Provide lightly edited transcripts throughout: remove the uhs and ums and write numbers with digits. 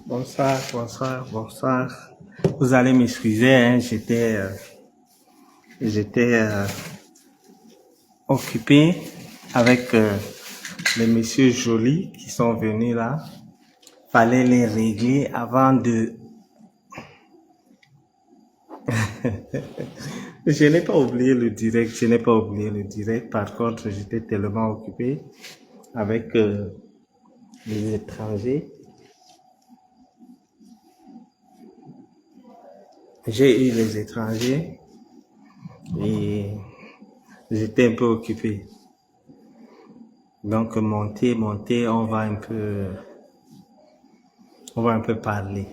Bonsoir, bonsoir, bonsoir. Vous allez m'excuser, hein, j'étais occupé avec les messieurs jolis qui sont venus là. Fallait les régler avant de... Je n'ai pas oublié le direct, Par contre, j'étais tellement occupé avec les étrangers. J'ai eu les étrangers et j'étais un peu occupé. Donc, monter, on va un peu parler.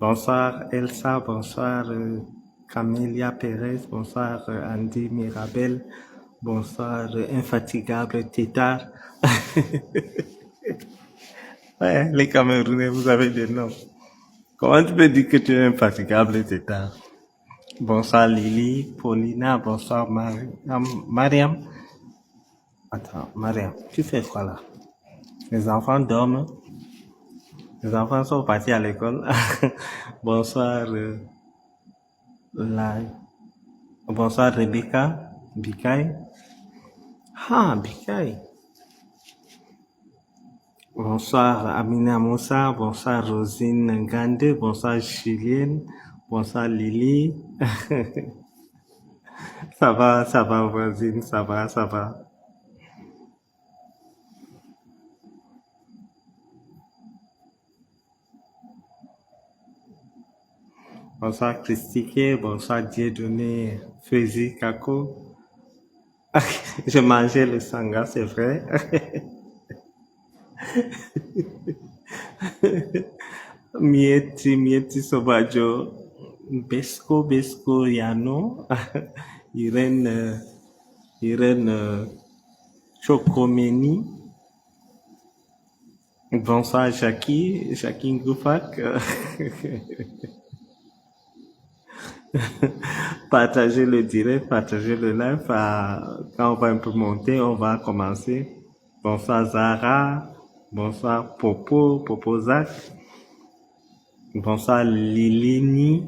Bonsoir Elsa, bonsoir Camélia Pérez, bonsoir Andy Mirabel, bonsoir Infatigable Tétard. Ouais, les Camerounais, vous avez des noms. Comment tu peux dire que tu es Infatigable Tétard? Bonsoir Lily, Paulina, bonsoir Mariam. Attends, Mariam, tu fais quoi là? Les enfants dorment. Les enfants sont partis à l'école. Bonsoir bonsoir Rebecca, Bikaï. Ah, Bikaï. Bonsoir Amina Moussa, bonsoir Rosine Gande, bonsoir Julienne, bonsoir Lily. Ça va voisine, ça va. Bonsoir Christique, bonsoir Dieudonné Fezi Kako. Je mangeais le sanga, c'est vrai. Mieti Sobajo, Besco, Yano, Irène Chokomeni. Bonsoir Jackie Ngoufak. Partagez le direct, partagez le live. Quand on va un peu monter, on va commencer. Bonsoir Zara, bonsoir Popo Zach. Bonsoir Lilini.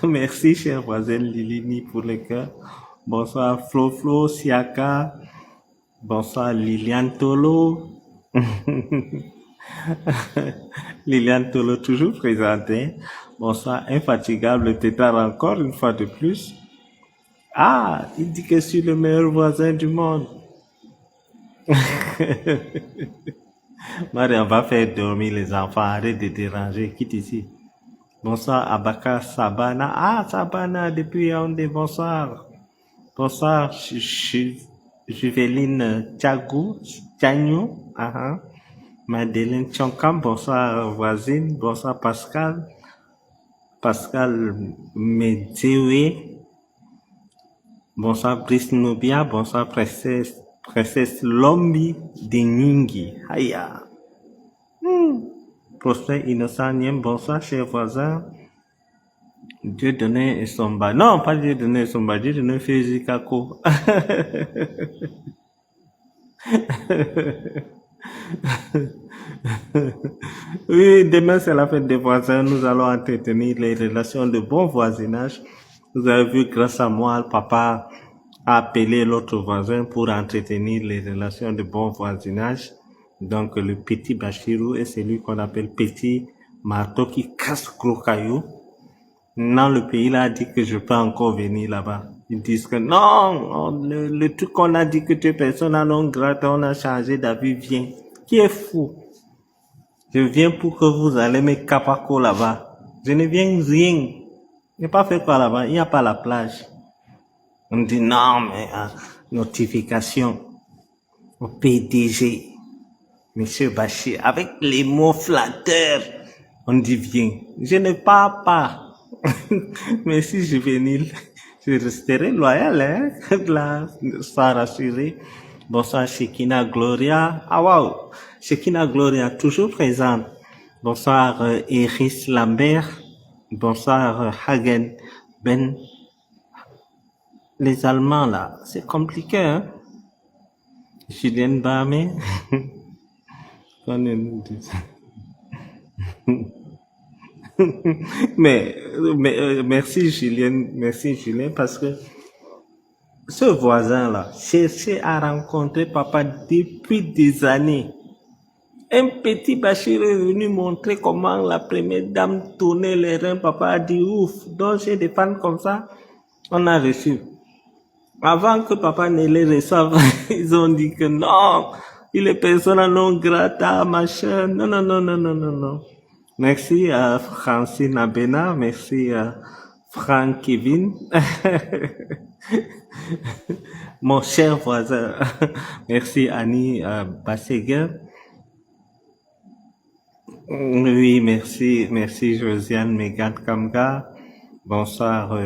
Merci chère voisine Lilini pour le cœur. Bonsoir Flo Siaka. Bonsoir Liliane Tolo. Liliane Tolo toujours présentée. Bonsoir Infatigable Tétard encore une fois de plus. Ah, il dit que je suis le meilleur voisin du monde. Marie, on va faire dormir les enfants, arrête de déranger, quitte ici. Bonsoir Abaka Sabana. Ah, Sabana depuis Yaoundé, bonsoir. Bonsoir Juveline Tchagnou. Madeleine Tchonkam, bonsoir voisine, bonsoir Pascal Medzewe, bonsoir Brice Nubia, bonsoir princesse Lombi Deningi, Haya. Prosper Innocent Niem, bonsoir chers voisins. Dieu donné et Somba. Non, pas Dieu donné et Somba, Dieu donné Fézi Kako. Oui, demain c'est la fête des voisins. Nous allons entretenir les relations de bon voisinage. Vous avez vu, grâce à moi, le papa a appelé l'autre voisin pour entretenir les relations de bon voisinage. Donc, le petit Bachirou est celui qu'on appelle petit marteau qui casse gros caillou. Non, le pays là a dit que je peux encore venir là-bas. Ils disent que non, le truc qu'on a dit que tu es personne à non grata, on a changé d'avis, viens. Qui est fou? Je viens pour que vous allez me capaco là-bas. Je ne viens rien. Il n'y a pas fait quoi là-bas, il n'y a pas la plage. On dit non, mais notification au PDG, Monsieur Bachir, avec les mots flatteurs. On dit viens. Je ne pars pas. Merci juvénile. Je resterai loyal, hein. Là, sois rassuré. Bonsoir Shekina Gloria. Ah waouh, Shekina Gloria toujours présente. Bonsoir Iris Lambert. Bonsoir Hagen Ben. Les Allemands là, c'est compliqué, hein. Julien Bamé. Mais merci Julien, parce que ce voisin-là cherchait à rencontrer papa depuis des années. Un petit Bachir est venu montrer comment la première dame tournait les reins. Papa a dit ouf, donc j'ai des fans comme ça. On a reçu. Avant que papa ne les reçoive, ils ont dit que non, il est persona non grata, machin. Non, non, non, non, non, non, non. Merci à Francine Abena, merci à Franck Kevin, mon cher voisin. Merci Annie Basseguer. Oui, merci Josiane Megan Kamga. Bonsoir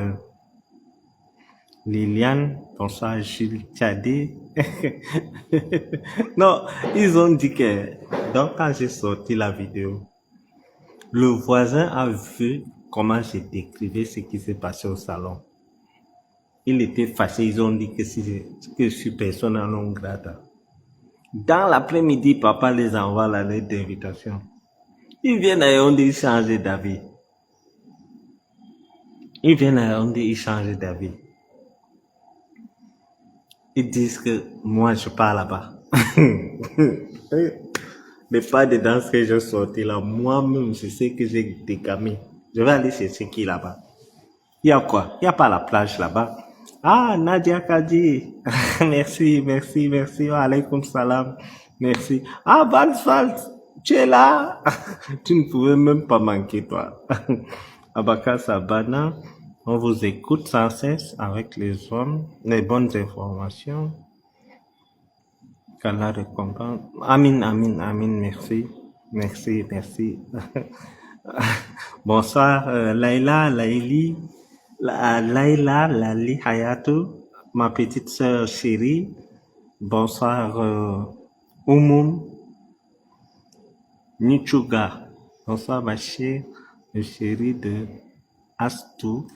Liliane, bonsoir Jules Tchadé. Non, ils ont dit que, donc quand j'ai sorti la vidéo, le voisin a vu comment j'ai décrivé ce qui s'est passé au salon. Il était fâché, ils ont dit que je suis persona non grata. Dans l'après-midi, papa les envoie la lettre d'invitation. Ils viennent à Yaoundé changer d'avis. Ils changer d'avis. Ils disent que moi je pars là-bas. Mais pas de danse que j'ai sorti là. Moi-même, je sais que j'ai des gamins. Je vais aller chercher qui là-bas. Il y a quoi? Il n'y a pas la plage là-bas. Ah, Nadia Kadi. Merci. Wa alaykoum salam. Merci. Ah, Vansfalt, tu es là? Tu ne pouvais même pas manquer, toi. Abaka Sabana, on vous écoute sans cesse avec les bonnes informations. Qu'Allah récompense. Amin, merci. Bonsoir, Laila Lali Hayatou, ma petite sœur chérie. Bonsoir, Oumoum Nichuga. Bonsoir, ma chérie, le chéri de Astou,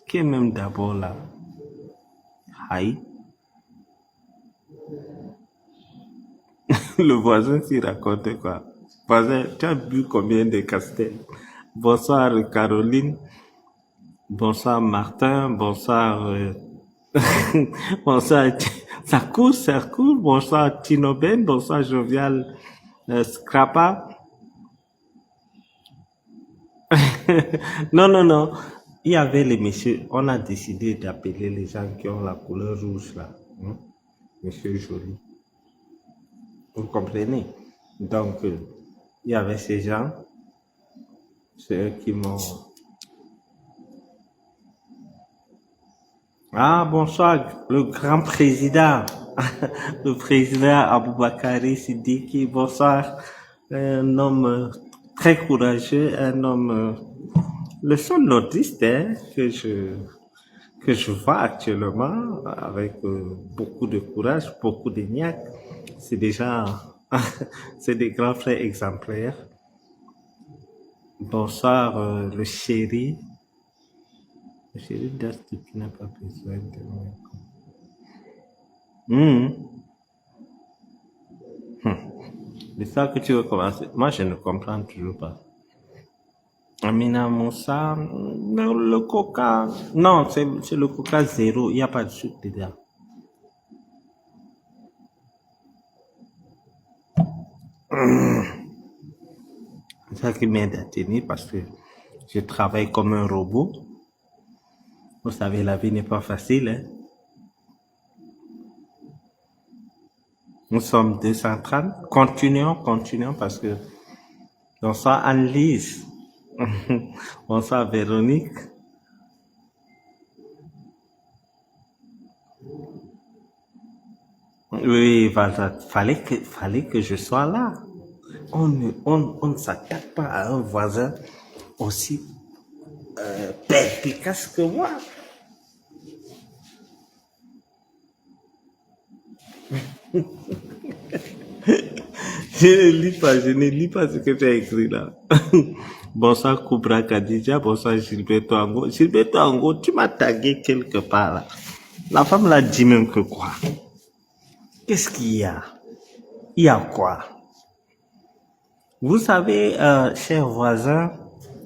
qui est même d'abord là. Aïe. Le voisin s'y raconte quoi? Voisin, tu as bu combien de castels? Bonsoir Caroline. Bonsoir Martin. Bonsoir. Bonsoir ça court. Bonsoir Tinoben. Bonsoir Jovial Scrappa. Non. Il y avait les messieurs. On a décidé d'appeler les gens qui ont la couleur rouge là. Monsieur Joly. Vous comprenez? Donc, il y avait ces gens. C'est eux qui m'ont... Ah, bonsoir, le grand président. Le président Aboubakari Siddiqui. Bonsoir. Un homme très courageux, un homme... le seul nordiste que je vois actuellement avec beaucoup de courage, beaucoup de niaque. C'est déjà... c'est des grands frères exemplaires. Bonsoir, le chéri. Le chéri d'Astou qui n'a pas besoin de moi. C'est ça que tu veux commencer. Moi, je ne comprends toujours pas. Amina Moussa, le coca. Non, c'est le coca zéro. Il n'y a pas de sucre dedans. C'est ça qui m'aide à tenir parce que je travaille comme un robot. Vous savez, la vie n'est pas facile. Hein? Nous sommes 230. Continuons parce que bonsoir Anne-Lise. Bonsoir Véronique. Oui, Valzat, fallait que je sois là. On ne s'attaque pas à un voisin aussi perspicace que moi. Je ne lis pas ce que tu as écrit là. Bonsoir Koubra Kadija, bonsoir Gilberto Ango. Gilberto Ango, tu m'as tagué quelque part là. La femme l'a dit même que quoi? Qu'est-ce qu'il y a? Il y a quoi? Vous savez, chers voisins,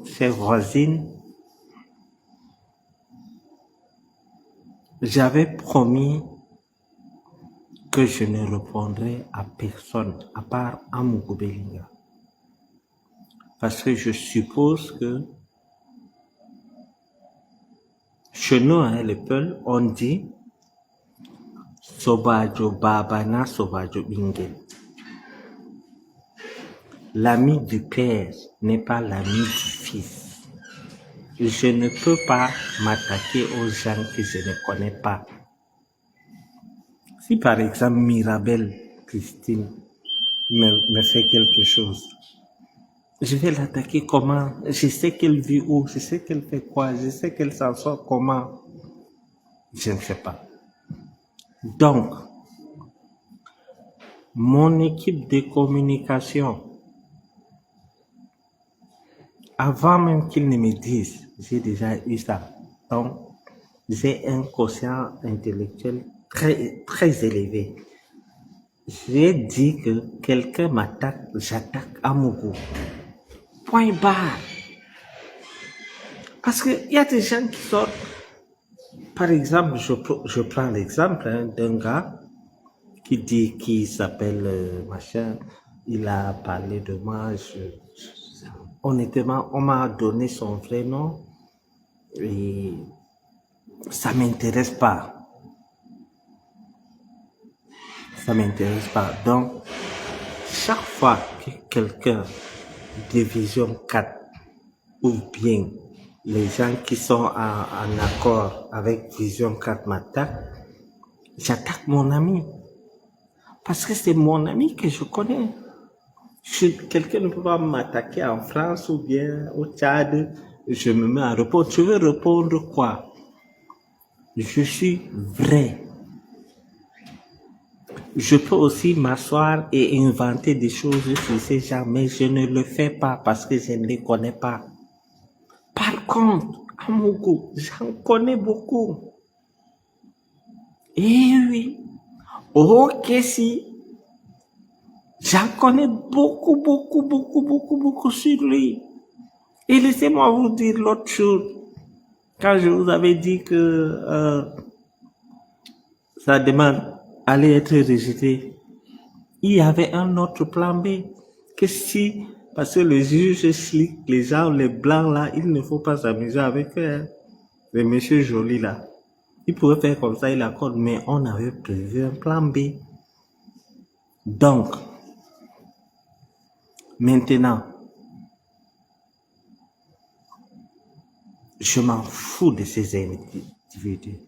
chères voisines, j'avais promis que je ne répondrai à personne, à part Amougou Belinga. Parce que je suppose que chez nous, hein, les Peuls, on dit Sobajo Babana Sobajo Bingel. L'ami du père n'est pas l'ami du fils. Je ne peux pas m'attaquer aux gens que je ne connais pas. Si par exemple Mirabelle Christine me fait quelque chose, je vais l'attaquer comment? Je sais qu'elle vit où, je sais qu'elle fait quoi, je sais qu'elle s'en sort comment. Je ne sais pas. Donc, mon équipe de communication, avant même qu'ils ne me disent, j'ai déjà eu ça. Donc, j'ai un quotient intellectuel très élevé. J'ai dit que quelqu'un m'attaque, j'attaque Amougou. Point barre. Parce qu'il y a des gens qui sortent. Par exemple, je prends l'exemple d'un gars qui dit qu'il s'appelle machin. Il a parlé de moi. Honnêtement, on m'a donné son vrai nom et ça m'intéresse pas. Ça m'intéresse pas. Donc, chaque fois que quelqu'un de Vision 4 ou bien les gens qui sont en accord avec Vision 4 m'attaquent, j'attaque mon ami. Parce que c'est mon ami que je connais. Quelqu'un ne peut pas m'attaquer en France ou bien au Tchad. Je me mets à répondre. Tu veux répondre quoi? Je suis vrai. Je peux aussi m'asseoir et inventer des choses sur ces gens, mais je ne le fais pas parce que je ne les connais pas. Par contre, Amougou, j'en connais beaucoup. Eh oui. Ok, si. J'en connais beaucoup sur lui. Et laissez-moi vous dire l'autre chose. Quand je vous avais dit que sa demande allait être rejetée, il y avait un autre plan B. Que si, parce que le juge explique, les gens, les blancs là, il ne faut pas s'amuser avec les messieurs jolis là. Il pourrait faire comme ça, il accorde, mais on avait prévu un plan B. Donc, maintenant, je m'en fous de ces individus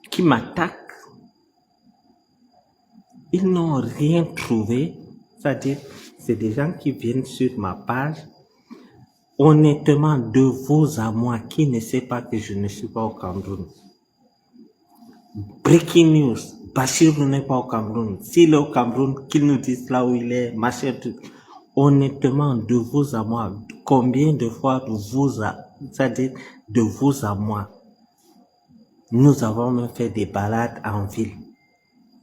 qui m'attaquent. Ils n'ont rien trouvé, c'est-à-dire, c'est des gens qui viennent sur ma page. Honnêtement, de vous à moi, qui ne sait pas que je ne suis pas au Cameroun? Breaking news, Bachir n'est pas au Cameroun. S'il est au Cameroun, qu'il nous dise là où il est, machin, tout. Honnêtement, de vous à moi, combien de fois c'est-à-dire de vous à moi, nous avons même fait des balades en ville.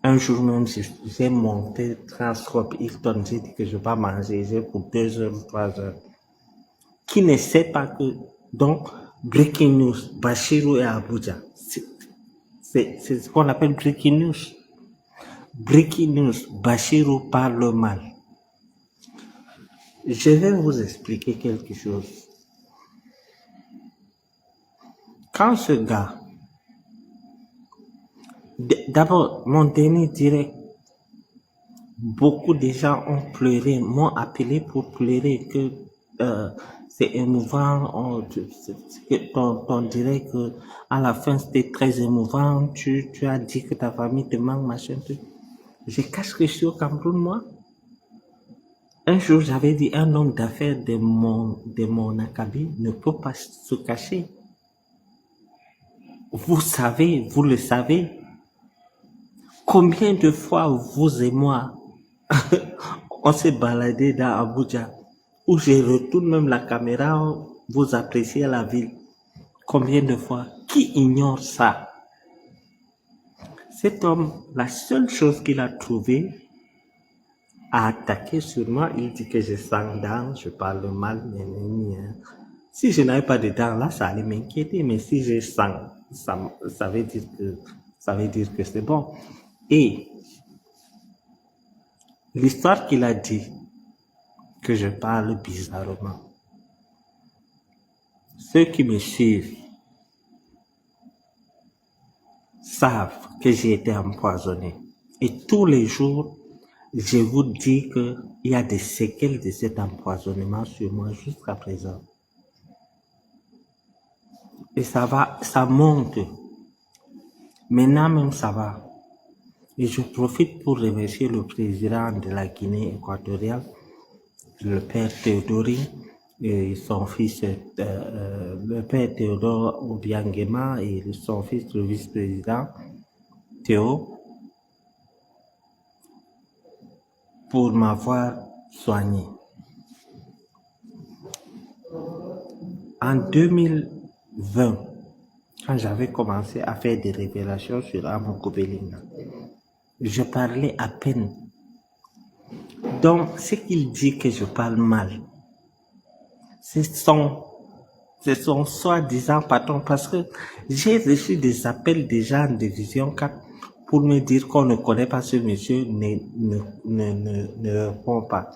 Un jour même, j'ai monté Transcorp Hilton, j'ai dit que je vais pas manger, j'ai pour 2 heures ou 3 heures. Qui ne sait pas que, donc, breaking news, Bachirou et Abuja, c'est ce qu'on appelle breaking news. Breaking news, Bachirou parle mal. Je vais vous expliquer quelque chose. Quand ce gars, d'abord, mon dernier direct, beaucoup de gens ont pleuré, m'ont appelé pour pleurer, que c'est émouvant, ton direct, à la fin c'était très émouvant, tu as dit que ta famille te manque, machin, tout. Je cache que je suis au Cameroun, moi. Un jour, j'avais dit, un homme d'affaires de mon acabit ne peut pas se cacher. Vous savez, vous le savez, combien de fois vous et moi, on s'est baladé dans Abuja, où je retourne même la caméra, vous appréciez la ville. Combien de fois? Qui ignore ça? Cet homme, la seule chose qu'il a trouvé à attaquer sur moi, il dit que je sens dents, je parle mal, Si je n'avais pas de dents là, ça allait m'inquiéter, mais si je sens, ça veut dire que c'est bon. Et l'histoire qu'il a dit, que je parle bizarrement, ceux qui me suivent savent que j'ai été empoisonné. Et tous les jours, je vous dis qu'il y a des séquelles de cet empoisonnement sur moi jusqu'à présent. Et ça monte. Maintenant même ça va. Et je profite pour remercier le président de la Guinée équatoriale, le père Théodorin, et son fils, le père Théodore Obiangema et son fils, le vice-président Théo, pour m'avoir soigné. En 2020, quand j'avais commencé à faire des révélations sur Amogo Belinga, je parlais à peine. Donc, ce qu'il dit que je parle mal, c'est son soi-disant patron, parce que j'ai reçu des appels des gens de Vision 4 pour me dire qu'on ne connaît pas ce monsieur, ne répond pas.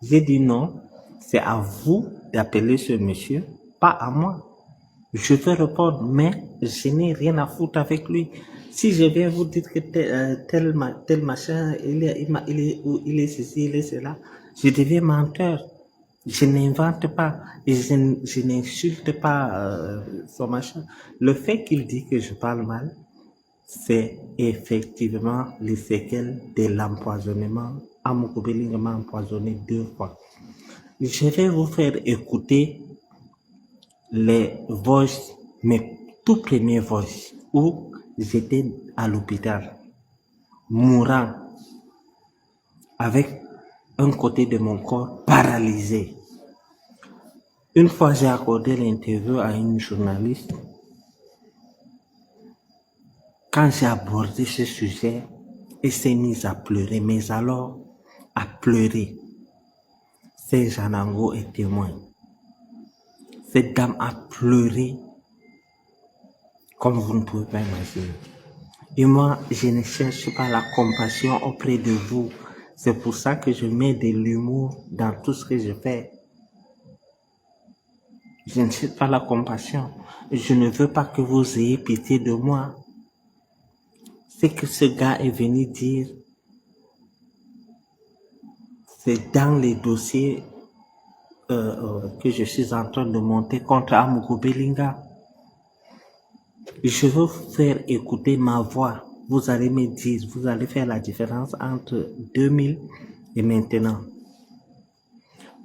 J'ai dit non, c'est à vous d'appeler ce monsieur, pas à moi. Je vais répondre, mais je n'ai rien à foutre avec lui. Si je viens vous dire que tel machin, il est ceci, il est cela, je deviens menteur. Je n'invente pas et je n'insulte pas son machin. Le fait qu'il dit que je parle mal, c'est effectivement les séquelles de l'empoisonnement. Amogo Belinga m'a empoisonné 2 fois. Je vais vous faire écouter les voices, mes tout premiers voices, où j'étais à l'hôpital, mourant, avec un côté de mon corps paralysé. Une fois, j'ai accordé l'interview à une journaliste. Quand j'ai abordé ce sujet, elle s'est mise à pleurer, mais alors, à pleurer. C'est Janango est témoin. Cette dame a pleuré comme vous ne pouvez pas imaginer. Et moi, je ne cherche pas la compassion auprès de vous. C'est pour ça que je mets de l'humour dans tout ce que je fais. Je ne cherche pas la compassion. Je ne veux pas que vous ayez pitié de moi. C'est que ce gars est venu dire, c'est dans les dossiers que je suis en train de monter contre Amogo Belinga. Je veux vous faire écouter ma voix. Vous allez me dire, vous allez faire la différence entre 2000 et maintenant.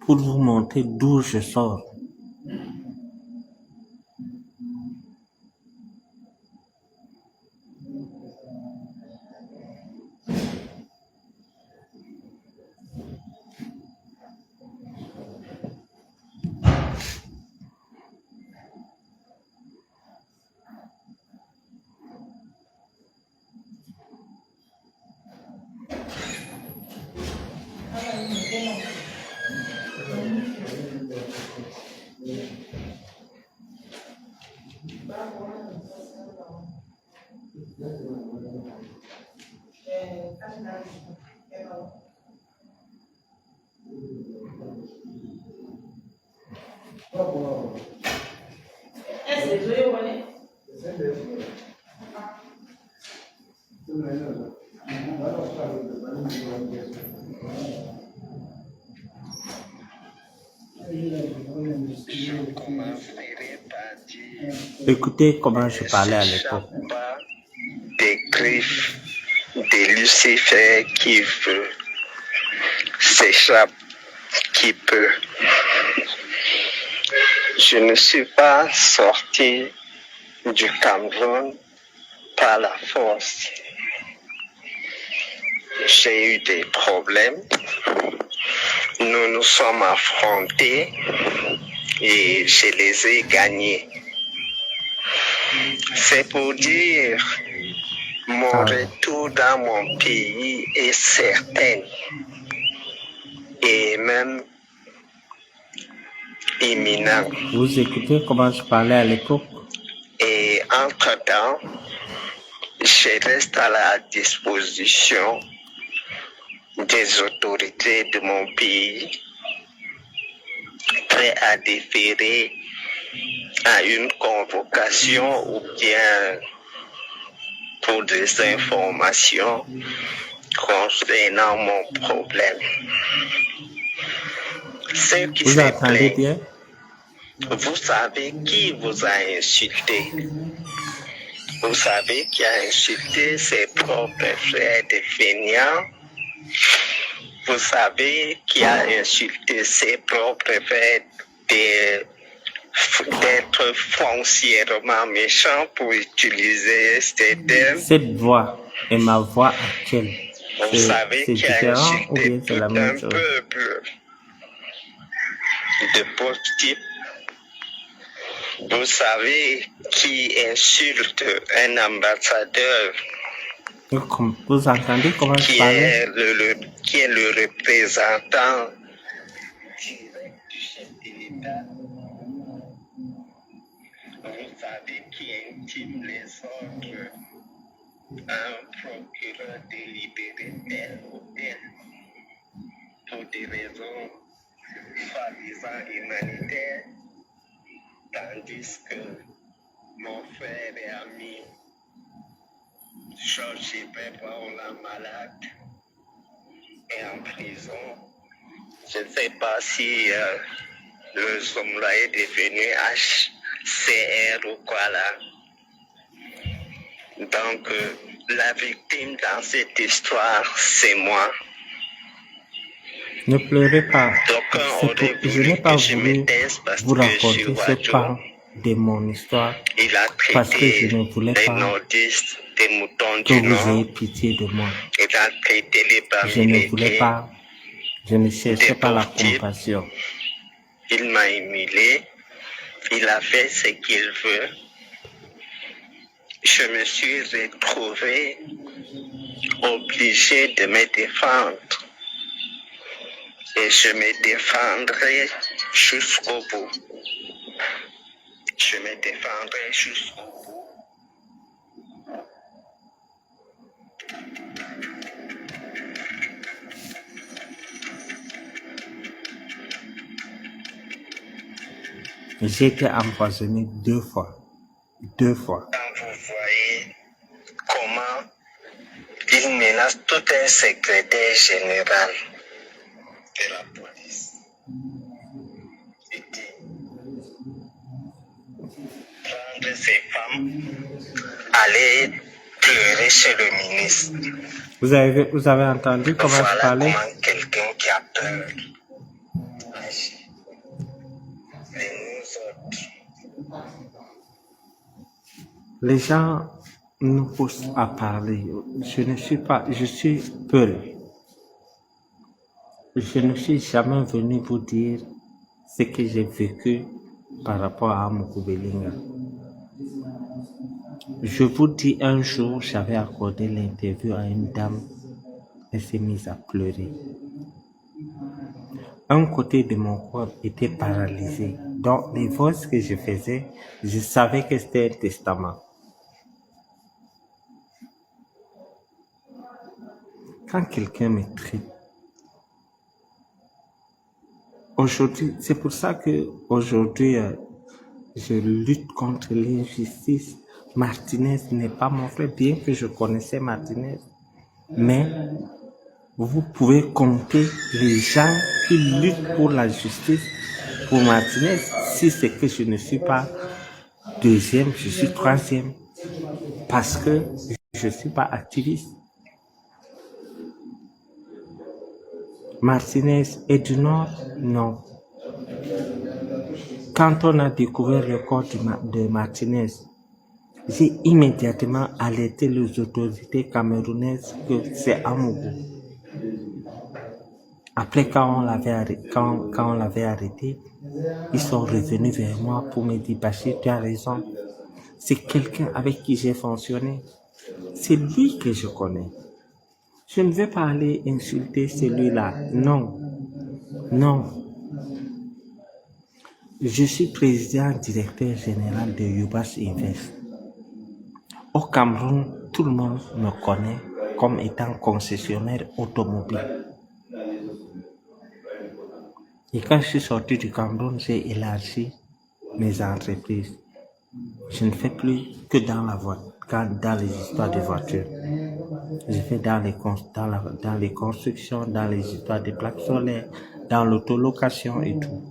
Pour vous montrer d'où je sors. Écoutez comment je parlais à l'époque. Des griffes de Lucifer qui s'échappent qui peut. Je ne suis pas sorti du Cameroun par la force. J'ai eu des problèmes. Nous nous sommes affrontés et je les ai gagnés. C'est pour dire, mon retour dans mon pays est certain et même imminent. Vous écoutez comment je parlais à l'époque? Et entre-temps, je reste à la disposition des autorités de mon pays, prêt à déférer à une convocation ou bien pour des informations concernant mon problème. Ce qui Vous s'est entendez plaint, bien? vous savez qui vous a insulté. Vous savez qui a insulté ses propres frères de fainéants. Vous savez qui a insulté ses propres frères d'être foncièrement méchant pour utiliser ces termes. Cette voix et ma voix actuelle, Vous savez c'est qui a différent ou insulté bien c'est tout la un même chose? peuple de pauvres types. Vous savez qui insulte un ambassadeur Vous entendez comment je qui parlais? est le représentant direct du chef de l'État. Vous savez qui intime les ordres à un procureur de libérer tel ou tel pour des raisons soi-disant humanitaires, tandis que mon frère et ami Georges Ibrahim malade est en prison. Je ne sais pas si le Zomla est devenu HCR ou quoi là. Donc, la victime dans cette histoire, c'est moi. Ne pleurez pas. Je n'ai pas je voulu me taise parce vous que je suis raconter ce pan de mon histoire Il a parce que traité je ne voulais les pas nordistes des moutons que du vous ayez Nord. pitié de moi. Il a traité les Je ne voulais Bamileke. pas, je ne cherchais Des pas la pauvres types. compassion. Il m'a humilié. Il a fait ce qu'il veut. Je me suis retrouvé obligé de me défendre. Et je me défendrai jusqu'au bout. Je me défendrai jusqu'au bout. J'ai été empoisonné 2 fois. 2 fois. Quand vous voyez comment il menace tout un secrétaire général de la police, il dit prendre ces femmes, aller pleurer chez le ministre. Vous avez entendu comment je Voilà parlais? comment quelqu'un qui a peur agit. Et nous autres, Les gens nous poussent à parler. Je suis peul. Je ne suis jamais venu vous dire ce que j'ai vécu par rapport à Mukoubelinga. Je vous dis, un jour, j'avais accordé l'interview à une dame. Elle s'est mise à pleurer. Un côté de mon corps était paralysé. Donc, les voix que je faisais, je savais que c'était un testament. Quand quelqu'un me traite, aujourd'hui, c'est pour ça que aujourd'hui, je lutte contre l'injustice. Martinez n'est pas mon frère, bien que je connaissais Martinez. Mais vous pouvez compter les gens qui luttent pour la justice pour Martinez. Si c'est que je ne suis pas deuxième, je suis troisième. Parce que je ne suis pas activiste. Martinez est du Nord? Non. Quand on a découvert le corps de Martinez, j'ai immédiatement alerté les autorités camerounaises que c'est Amougou. Après, quand on l'avait arrêté, ils sont revenus vers moi pour me dire, Bachir, tu as raison. C'est quelqu'un avec qui j'ai fonctionné. C'est lui que je connais. Je ne vais pas aller insulter celui-là. Non. Non. Je suis président directeur général de Yubas Invest. Au Cameroun, tout le monde me connaît comme étant concessionnaire automobile. Et quand je suis sorti du Cameroun, j'ai élargi mes entreprises. Je ne fais plus que dans les histoires de voitures. Je fais dans les constructions, dans les histoires de plaques solaires, dans l'autolocation et tout.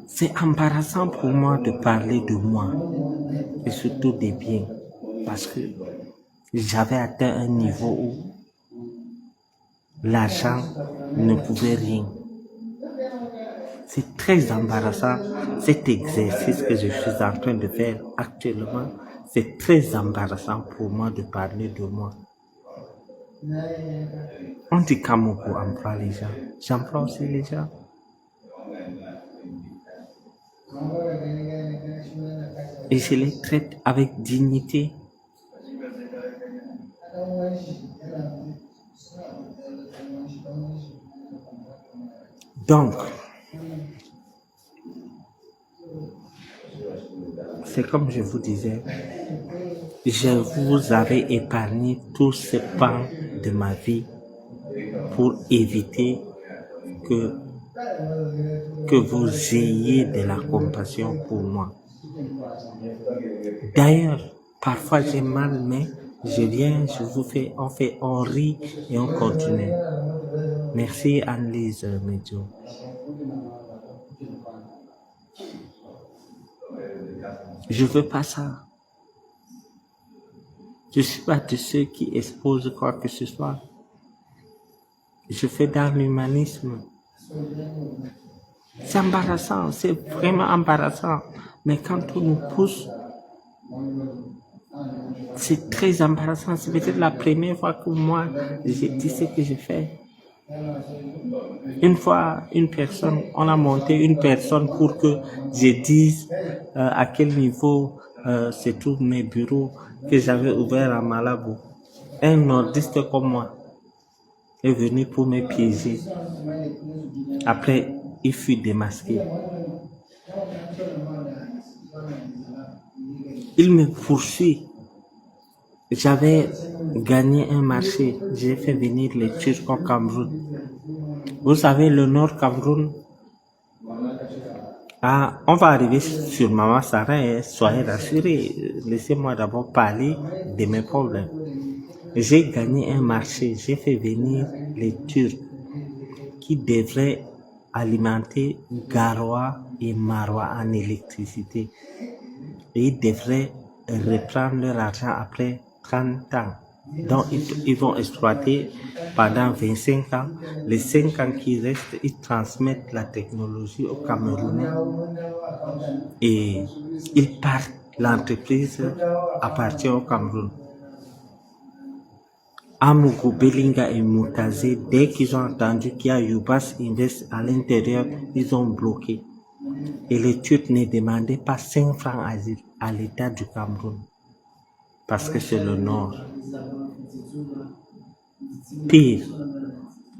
C'est embarrassant pour moi de parler de moi et surtout des biens parce que j'avais atteint un niveau où l'argent ne pouvait rien. C'est très embarrassant cet exercice que je suis en train de faire actuellement. C'est très embarrassant pour moi de parler de moi. On dit qu'Amougou emploie les gens. J'emploie aussi les gens. Et je les traite avec dignité. Donc, c'est comme je vous disais, je vous avais épargné tous ces pans de ma vie pour éviter que vous ayez de la compassion pour moi. D'ailleurs, parfois j'ai mal, mais je viens, on rit et on continue. Merci Anne-Lise Médio. Je veux pas ça. Je suis pas de ceux qui exposent quoi que ce soit. Je fais dans l'humanisme. C'est embarrassant, c'est vraiment embarrassant. Mais quand on nous pousse, c'est très embarrassant. C'est peut-être la première fois que moi, j'ai dit ce que je fais. Une fois, on a monté une personne pour que je dise à quel niveau se trouvent mes bureaux que j'avais ouverts à Malabo. Un nordiste comme moi est venu pour me piéger. Après, il fut démasqué. Il me poursuit. J'avais gagné un marché. J'ai fait venir les Turcs au Cameroun. Vous savez, le Nord Cameroun. On va arriver sur Maman Sarah, soyez rassurés. Laissez-moi d'abord parler de mes problèmes. J'ai gagné un marché. J'ai fait venir les Turcs qui devraient alimenter Garoua et Maroua en électricité. Et ils devraient reprendre leur argent après 30 ans. Donc, ils vont exploiter pendant 25 ans. Les 5 ans qui restent, ils transmettent la technologie aux Camerounais et ils partent. L'entreprise appartient au Cameroun. Amougou, Belinga et Moutazé, dès qu'ils ont entendu qu'il y a Yubas Invest à l'intérieur, ils ont bloqué. Et les Turcs ne demandaient pas 5 francs à l'État du Cameroun. Parce que c'est le Nord. Pire,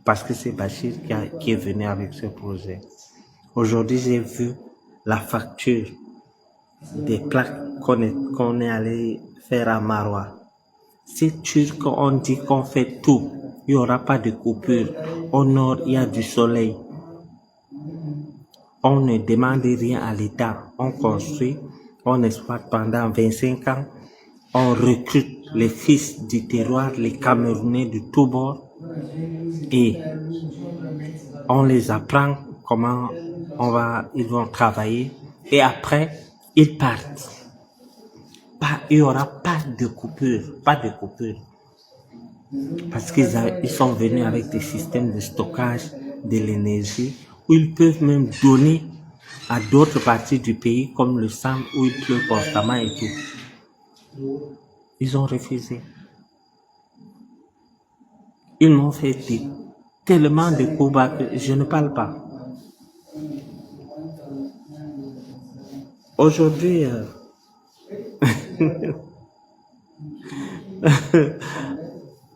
parce que c'est Bachir qui est venu avec ce projet. Aujourd'hui, j'ai vu la facture des plaques qu'on est allé faire à Maroua. C'est sûr qu'on dit qu'on fait tout. Il n'y aura pas de coupure. Au Nord, il y a du soleil. On ne demande rien à l'État. On construit, on exploite pendant 25 ans. On recrute les fils du terroir, les Camerounais de tous bords. Et on les apprend comment ils vont travailler. Et après, ils partent. Il n'y aura pas de coupure. Pas de coupure. Parce ils sont venus avec des systèmes de stockage de l'énergie où ils peuvent même donner à d'autres parties du pays comme le centre où il pleut constamment et tout. Ils ont refusé. Ils m'ont fait tellement de combats que je ne parle pas. Aujourd'hui,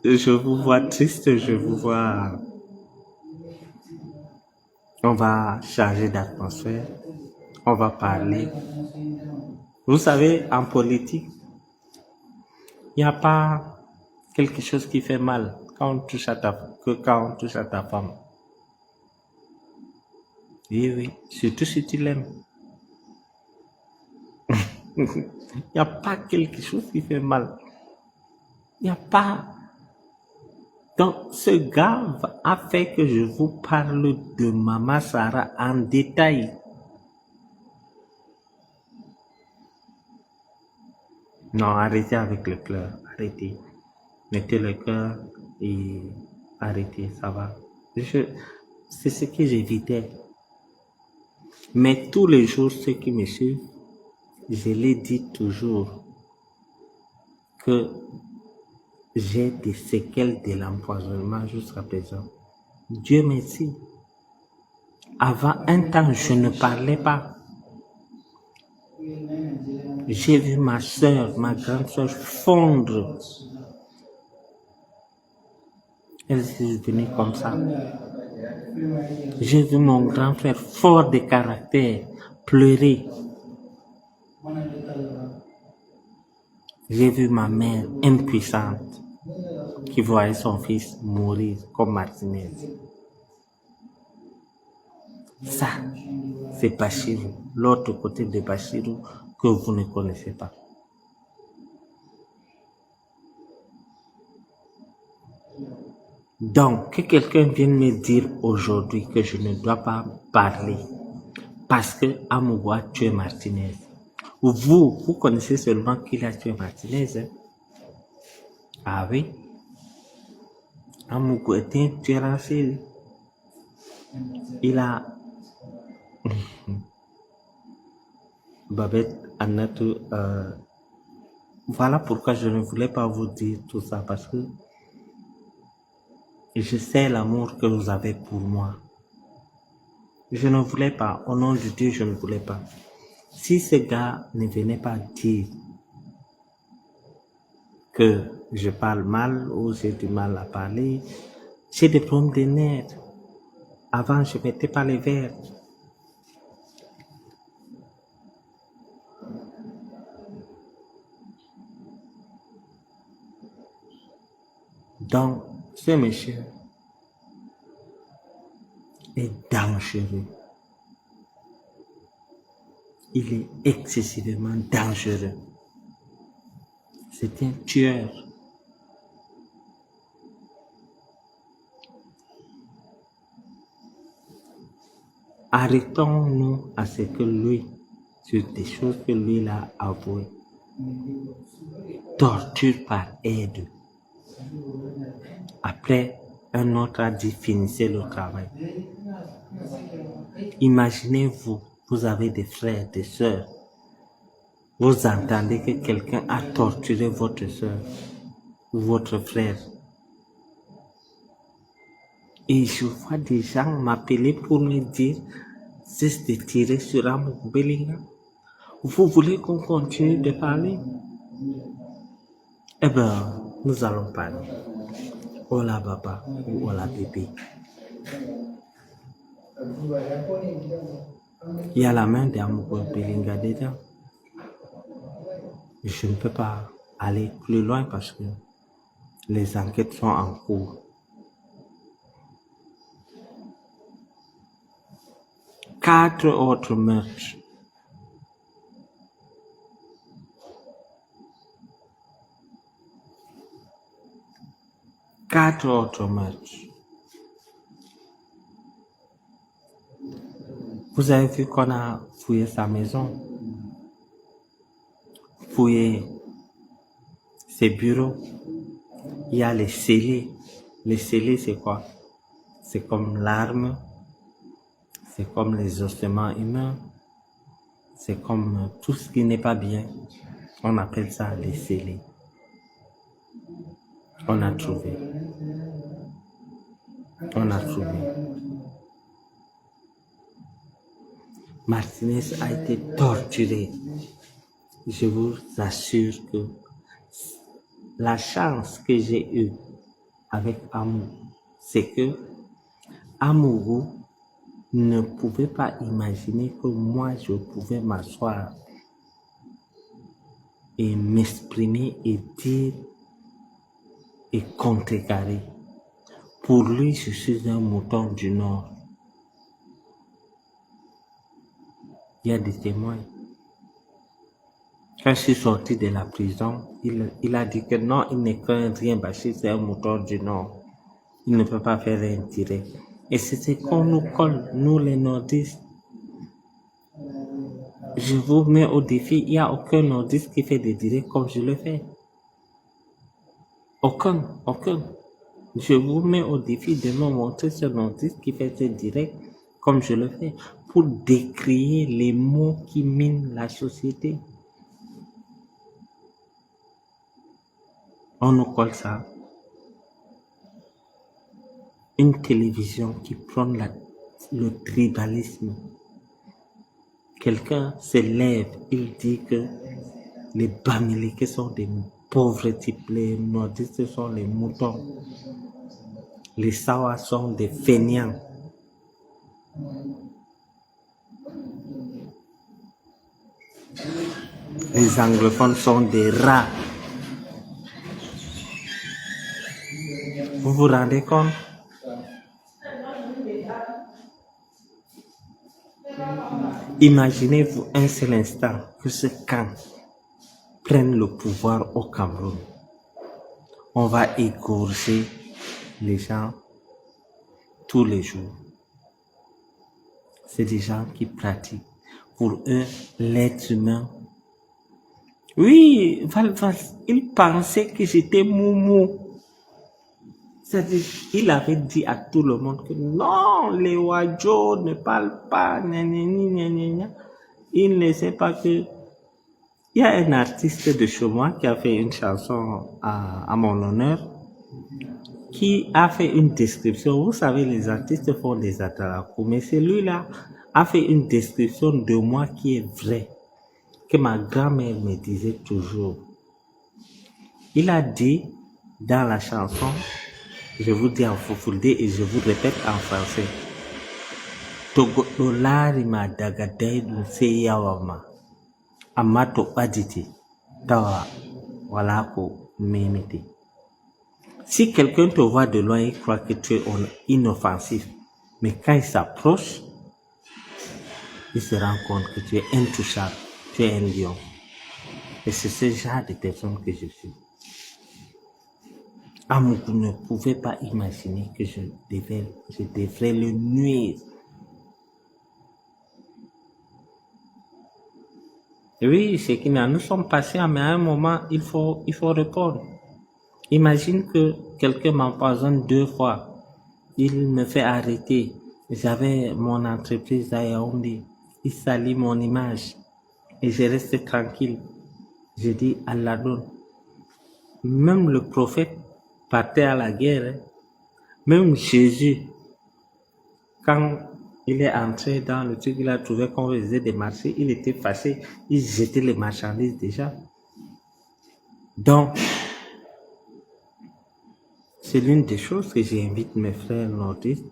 je vous vois triste, je vous vois. On va changer d'atmosphère, on va parler. Vous savez, en politique, il n'y a pas quelque chose qui fait mal quand on touche à quand on touche à ta femme. Oui, surtout si tu l'aimes. Il n'y a pas quelque chose qui fait mal. Il n'y a pas. Donc, ce gars a fait que je vous parle de Maman Sarah en détail. Non, arrêtez avec le cœur. Arrêtez. Mettez le cœur et arrêtez, ça va. C'est ce que j'évitais. Mais tous les jours, ceux qui me suivent, je les dis toujours que j'ai des séquelles de l'empoisonnement jusqu'à présent. Dieu merci. Avant un temps, je ne parlais pas. J'ai vu ma soeur, ma grande soeur fondre. Elle est devenue comme ça. J'ai vu mon grand frère fort de caractère pleurer. J'ai vu ma mère impuissante qui voyait son fils mourir comme Martinez. Ça, c'est Bachirou, l'autre côté de Bachirou que vous ne connaissez pas. Donc, que quelqu'un vienne me dire aujourd'hui que je ne dois pas parler parce que Amougou a tué Martinez. Vous connaissez seulement qu'il a tué Martinez. Hein? Ah oui. Amougou était un tueur en série. Il a... Babette, Anatou, voilà pourquoi je ne voulais pas vous dire tout ça parce que je sais l'amour que vous avez pour moi. Je ne voulais pas, au nom de Dieu, je ne voulais pas. Si ce gars ne venait pas dire que je parle mal ou j'ai du mal à parler, j'ai des problèmes de nerfs. Avant, je ne mettais pas les verres. Donc, ce monsieur est dangereux. Il est excessivement dangereux. C'est un tueur. Arrêtons-nous à ce que lui, sur des choses que lui a avouées. Torture par aide. Après, un autre a dit finissez le travail. Imaginez-vous, vous avez des frères, des sœurs. Vous entendez que quelqu'un a torturé votre sœur ou votre frère. Et je vois des gens m'appeler pour me dire cesse de tirer sur Amougou Bellinga. Vous voulez qu'on continue de parler? Eh bien, nous allons parler. Hola papa ou hola bébé. Il y a la main d'Amougou Bellinga dedans. Je ne peux pas aller plus loin parce que les enquêtes sont en cours. 4 autres meurtres. Quatre autres meurtres. Vous avez vu qu'on a fouillé sa maison, fouillé ses bureaux, Il y a les scellés. Les scellés, c'est quoi? C'est comme l'arme, c'est comme les ossements humains, c'est comme tout ce qui n'est pas bien. On appelle ça les scellés. On a trouvé. On a trouvé. Martinez a été torturé. Je vous assure que la chance que j'ai eue avec Amour, c'est que Amourou ne pouvait pas imaginer que moi je pouvais m'asseoir et m'exprimer et dire et contrecarrer. Pour lui, je suis un mouton du Nord. Il y a des témoins. Quand je suis sorti de la prison, il a dit que non, il n'est qu'un rien bâché, c'est un mouton du Nord. Il ne peut pas faire un direct. Et c'est ce qu'on nous colle, nous les nordistes. Je vous mets au défi, il n'y a aucun nordiste qui fait des directs comme je le fais. Aucun. Je vous mets au défi de me montrer ce nordiste qui fait ce direct comme je le fais, pour décrier les mots qui minent la société. On nous colle ça. Une télévision qui prône le tribalisme. Quelqu'un se lève, il dit que les Bamileke sont des pauvres types, les nordistes sont les moutons, les Sawa sont des feignants. Les anglophones sont des rats. Vous vous rendez compte? Imaginez-vous un seul instant que ce camp prenne le pouvoir au Cameroun. On va égorger les gens tous les jours. C'est des gens qui pratiquent. Pour eux, l'être humain. Oui, il pensait que j'étais moumou. C'est-à-dire, il avait dit à tout le monde que non, les Wadjo ne parlent pas, Il ne sait pas que il y a un artiste de chez moi qui a fait une chanson à mon honneur, qui a fait une description. Vous savez, les artistes font des atalakou, mais celui-là a fait une description de moi qui est vraie, que ma grand-mère me disait toujours. Il a dit dans la chanson, je vous dis en Fulfulde et je vous répète en français. Togo lari ma daga daidu seyawama. Amato aditi. Tawa walako memete. Si quelqu'un te voit de loin, il croit que tu es inoffensif. Mais quand il s'approche, il se rend compte que tu es intouchable. Tu es un lion. Et c'est ce genre de personne que je suis. Amour ne pouvait pas imaginer que je devrais le nuire. Oui, c'est qu'il nous sommes patients, mais à un moment, il faut répondre. Imagine que quelqu'un m'empoisonne 2 fois. Il me fait arrêter. J'avais mon entreprise à Yaoundé. Il salit mon image. Et je reste tranquille. Je dis Allah donne. Même le prophète partait à la guerre. Même Jésus, quand il est entré dans le truc, il a trouvé qu'on faisait des marchés, il était fâché, il jetait les marchandises déjà. Donc, c'est l'une des choses que j'invite mes frères nordistes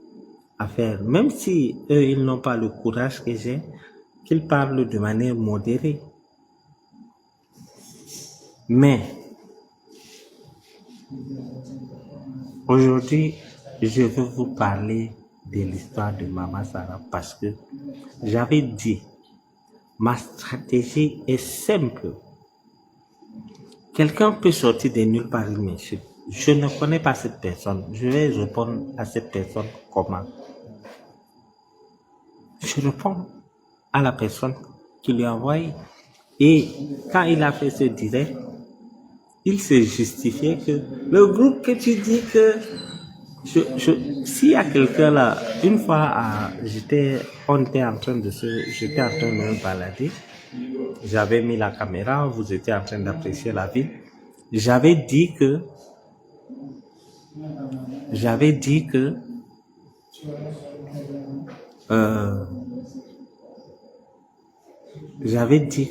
à faire. Même si eux, ils n'ont pas le courage que j'ai, qu'ils parlent de manière modérée. Mais, aujourd'hui, je veux vous parler de l'histoire de Mama Sarah parce que j'avais dit, ma stratégie est simple. Quelqu'un peut sortir de nulle part, il m'insulte. Je ne connais pas cette personne. Je vais répondre à cette personne comment? Je réponds à la personne qui lui a envoyé. Et quand il a fait ce direct, il s'est justifié que le groupe que tu dis que s'il y a quelqu'un là, une fois, j'étais en train de me balader, j'avais mis la caméra, vous étiez en train d'apprécier la ville, j'avais dit que j'avais dit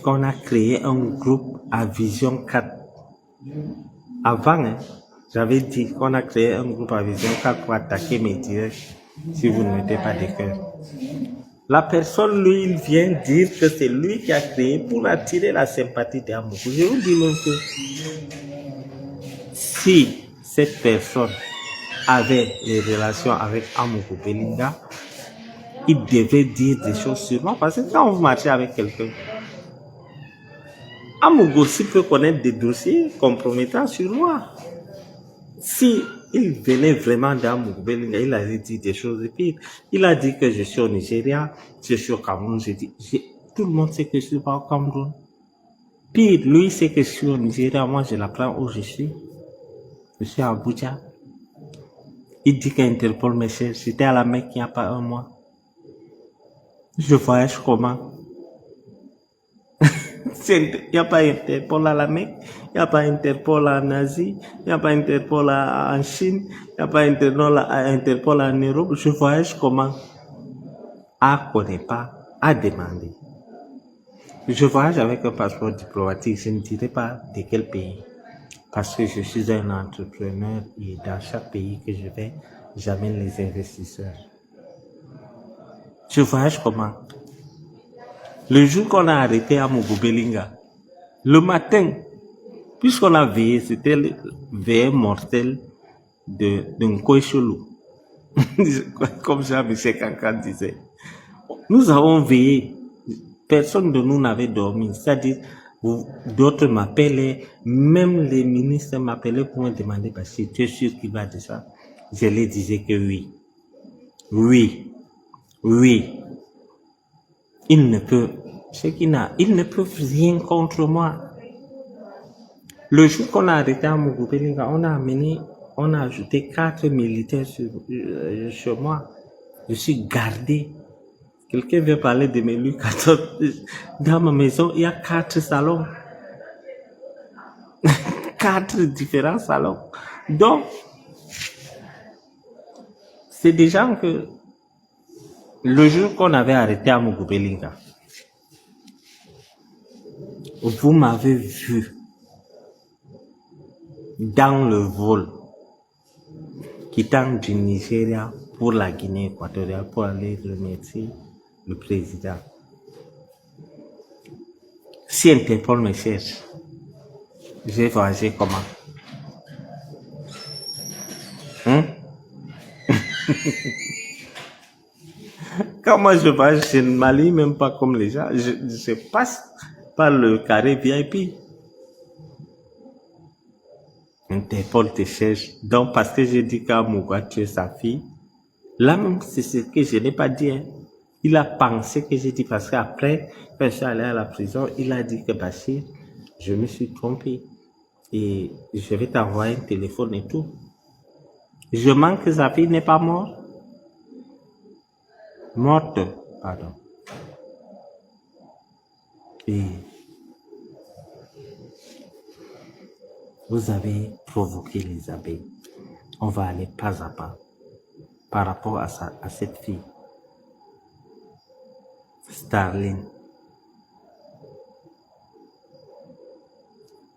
qu'on a créé un groupe à Vision 4. Avant, hein, j'avais dit qu'on a créé un groupe à Vision 4 pour attaquer mes directs si vous ne mettez pas de cœur. La personne, lui, il vient dire que c'est lui qui a créé pour attirer la sympathie d'Amougou. Je vous dis même que si cette personne avait des relations avec Amougou Belinga, il devait dire des choses sur moi, parce que quand vous marchez avec quelqu'un, Amougou aussi peut connaître des dossiers compromettants sur moi. Si il venait vraiment d'Amougou Belinga, il avait dit des choses pires. Il a dit que je suis au Nigeria, je suis au Cameroun. Tout le monde sait que je suis pas au Cameroun. Pire, lui sait que je suis au Nigeria, moi je l'apprends où je suis. Je suis à Abuja. Il dit qu'Interpol me cherche. J'étais à la Mecque il n'y a pas un mois. Je voyage comment? Il n'y a pas Interpol à la Mecque, il n'y a pas Interpol en Asie, il n'y a pas Interpol en Chine, il n'y a pas Interpol en Europe. Je voyage comment? À connaît pas, à demander. Je voyage avec un passeport diplomatique, je ne dirai pas de quel pays. Parce que je suis un entrepreneur et dans chaque pays que je vais, j'amène les investisseurs. Je voyage comment? Le jour qu'on a arrêté Amougou Belinga, le matin, puisqu'on a veillé, c'était le veillé mortel de Nkoycholou. Comme Jean-Michel Kankan disait. Nous avons veillé. Personne de nous n'avait dormi. C'est-à-dire, d'autres m'appelaient, même les ministres m'appelaient pour me demander, parce que tu es sûr qu'il va de ça? Je leur disais que oui. Oui. Oui. Il ne peut rien contre moi. Le jour qu'on a arrêté à Amougou Belinga, on a ajouté 4 militaires sur moi. Je suis gardé. Quelqu'un veut parler de mes Louis XIV. Dans ma maison, il y a 4 salons. 4 différents salons. Donc, c'est des gens que, le jour qu'on avait arrêté à Amougou Belinga, vous m'avez vu dans le vol quittant du Nigeria pour la Guinée équatoriale pour aller remercier le président. Si Interpol me cherche, j'ai voyagé comment? Quand moi je voyage, je ne m'aligne même pas comme les gens. Je passe par le carré VIP. Interpol te cherche. Donc, parce que j'ai dit qu'Amougou a tué sa fille, là même, c'est ce que je n'ai pas dit. Hein. Il a pensé que j'ai dit, parce qu'après, quand je suis allé à la prison, il a dit que Bachir, je me suis trompé. Et je vais t'envoyer un téléphone et tout. Je manque que sa fille n'est pas morte. Morte, pardon. Et vous avez provoqué les abeilles. On va aller pas à pas par rapport à cette fille. Starline.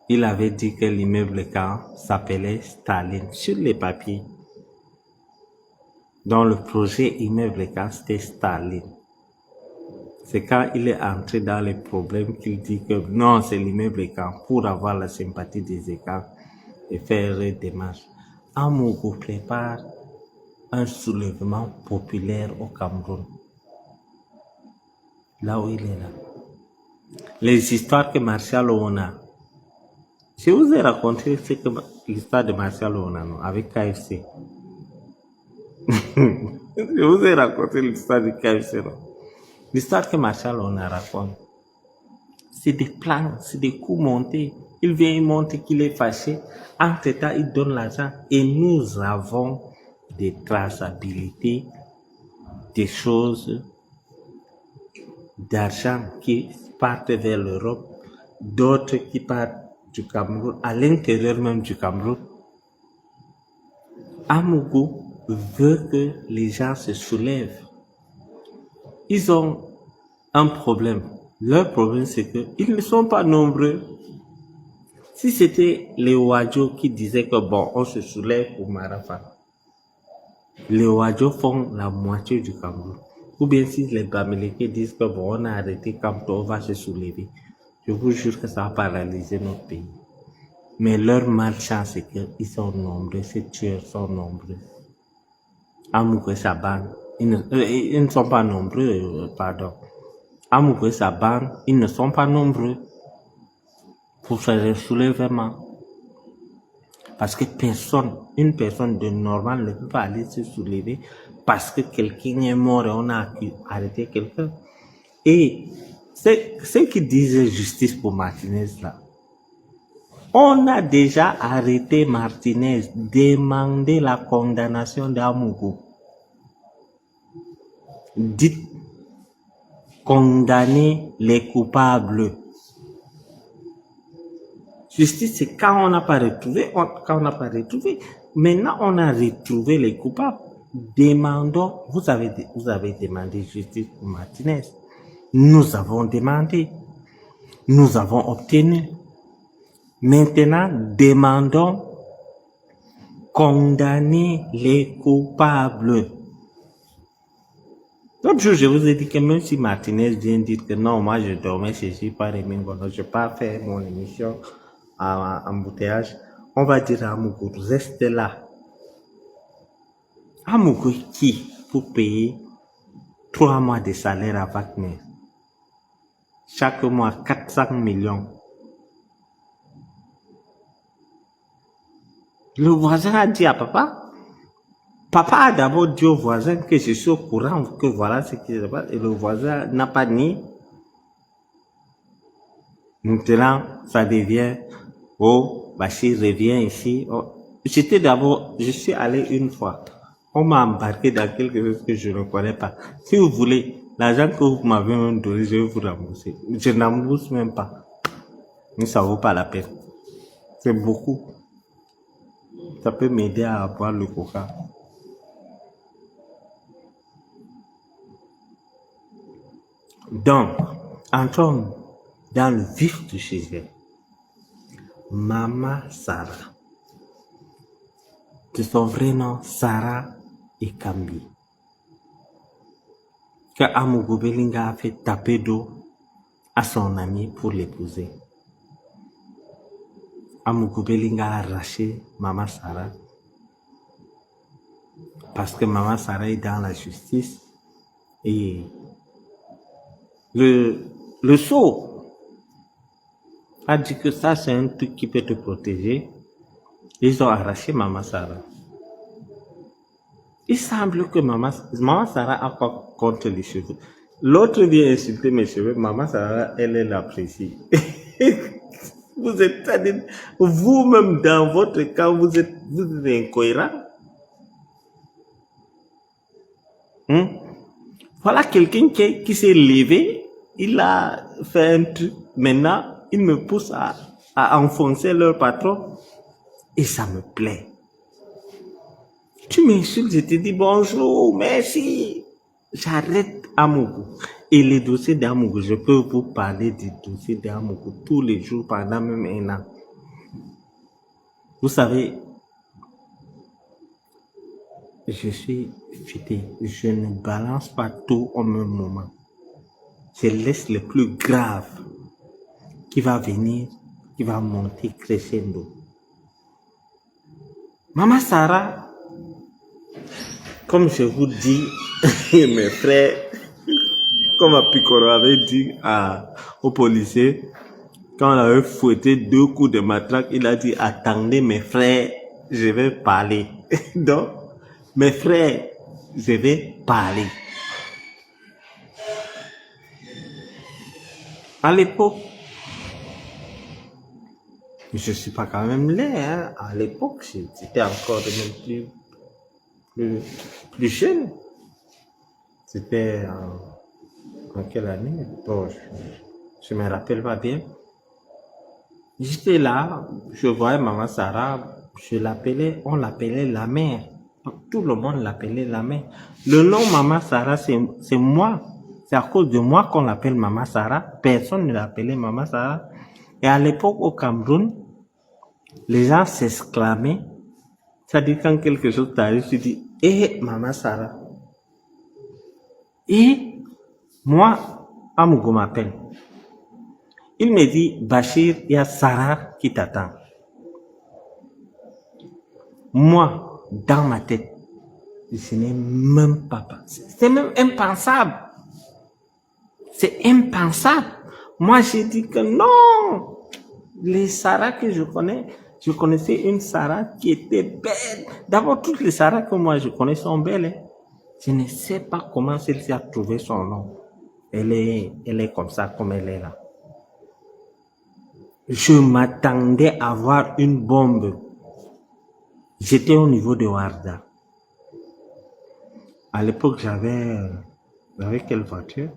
Il avait dit que l'immeuble Caen s'appelait Staline sur les papiers. Dans le projet immeuble Caen, c'était Staline. C'est quand il est entré dans les problèmes qu'il dit que non, c'est l'immeuble Caen pour avoir la sympathie des écarts et faire des démarches. Amougou prépare un soulèvement populaire au Cameroun. Là où il est là. Les histoires que Martial Ouna. Je vous ai raconté l'histoire de Martial Ouna, non, avec KFC. Je vous ai raconté l'histoire de KFC, non. L'histoire que Martial Ouna raconte, c'est des plans, c'est des coups montés. Il vient, il montre qu'il est fâché. Entre-temps, il donne l'argent et nous avons des traçabilités, des choses d'argent qui partent vers l'Europe, d'autres qui partent du Cameroun, à l'intérieur même du Cameroun. Amougou veut que les gens se soulèvent. Ils ont un problème. Leur problème, c'est qu'ils ne sont pas nombreux. Si c'était les Wadjo qui disaient que bon, on se soulève pour Marafat, les Wadjo font la moitié du Cameroun. Ou bien si les Bamileke disent que bon, on a arrêté Kamto, on va se soulever. Je vous jure que ça va paralyser notre pays. Mais leur malchance, c'est qu'ils sont nombreux, ces tueurs sont nombreux. Amougou Saban, ils ne sont pas nombreux, pardon. Amougou Saban, ils ne sont pas nombreux pour faire le soulèvement. Parce que une personne de normal ne peut pas aller se soulever parce que quelqu'un est mort et on a arrêté quelqu'un. Et ceux qui disent justice pour Martinez là, on a déjà arrêté Martinez, demandé la condamnation d'Amougou. Dites, condamner les coupables. Justice, c'est quand on n'a pas retrouvé, Maintenant, on a retrouvé les coupables. Demandons, vous avez demandé justice pour Martinez. Nous avons demandé. Nous avons obtenu. Maintenant, demandons condamner les coupables. L'autre jour, je vous ai dit que même si Martinez vient dire que non, moi je dormais chez lui par Rémi Ngono, je n'ai pas fait mon émission à embouteillage, on va dire à Amougou, restez là. Amougou qui pour payer 3 mois de salaire à Wagner? Chaque mois, 400 millions. Le voisin a dit à papa, papa a d'abord dit au voisin que je suis au courant, que voilà ce qui se passe, et le voisin n'a pas nié. Maintenant, ça devient, oh, Bachir revient ici. Oh. Je suis allé une fois. On m'a embarqué dans quelque chose que je ne connais pas. Si vous voulez, l'argent que vous m'avez donné, je vais vous rembourser. Je n'embourse même pas. Mais ça vaut pas la peine. C'est beaucoup. Ça peut m'aider à boire le coca. Donc, entrons dans le vif du sujet. Mama Sarah. De son vrai nom, Sarah Ekambi. Que Amougou Belinga a fait taper d'eau à son ami pour l'épouser. Amougou Belinga a arraché Mama Sarah parce que Mama Sarah est dans la justice et le sceau a dit que ça c'est un truc qui peut te protéger. Ils ont arraché Mama Sarah. Il semble que Mama Sarah a pas contre les cheveux. L'autre vient insulter mes cheveux. Mama Sarah, elle l'apprécie. Vous êtes vous-même dans votre cas, vous êtes incohérent. Voilà quelqu'un qui s'est levé, il a fait un truc. Maintenant, il me pousse à enfoncer leur patron. Et ça me plaît. Tu m'insultes, je te dis bonjour, merci. J'arrête Amougou. Et les dossiers d'Amougou, je peux vous parler des dossiers d'Amougou tous les jours pendant même 1 an. Vous savez, je suis fidèle. Je ne balance pas tout au même moment. Je laisse le plus grave qui va venir, qui va monter crescendo. Mama Sarah, comme je vous dis, mes frères, comme Picoro avait dit au policier, quand on avait fouetté 2 coups de matraque, il a dit, attendez mes frères, je vais parler. Donc, mes frères, je vais parler. À l'époque, je suis pas quand même laid, hein. À l'époque, j'étais encore même plus jeune. C'était en quelle année? Bon, je me rappelle pas bien. J'étais là, je voyais maman Sarah, on l'appelait la mère. Tout le monde l'appelait la mère. Le nom maman Sarah, c'est moi. C'est à cause de moi qu'on l'appelle maman Sarah. Personne ne l'appelait maman Sarah. Et à l'époque, au Cameroun, les gens s'exclamaient. C'est-à-dire quand quelque chose t'arrive, tu dis, eh, maman Sarah. Et moi, Amougou m'appelle. Il me dit, Bachir, il y a Sarah qui t'attend. Moi, dans ma tête, je n'ai même pas pensé. C'est même impensable. C'est impensable. Moi, j'ai dit que non. Les Sarah que je connaissais une Sarah qui était belle. D'abord, toutes les Sarah que moi je connais sont belles. Hein. Je ne sais pas comment celle-ci a trouvé son nom. Elle est comme ça, comme elle est là. Je m'attendais à voir une bombe. J'étais au niveau de Warda. À l'époque, j'avais quelle voiture?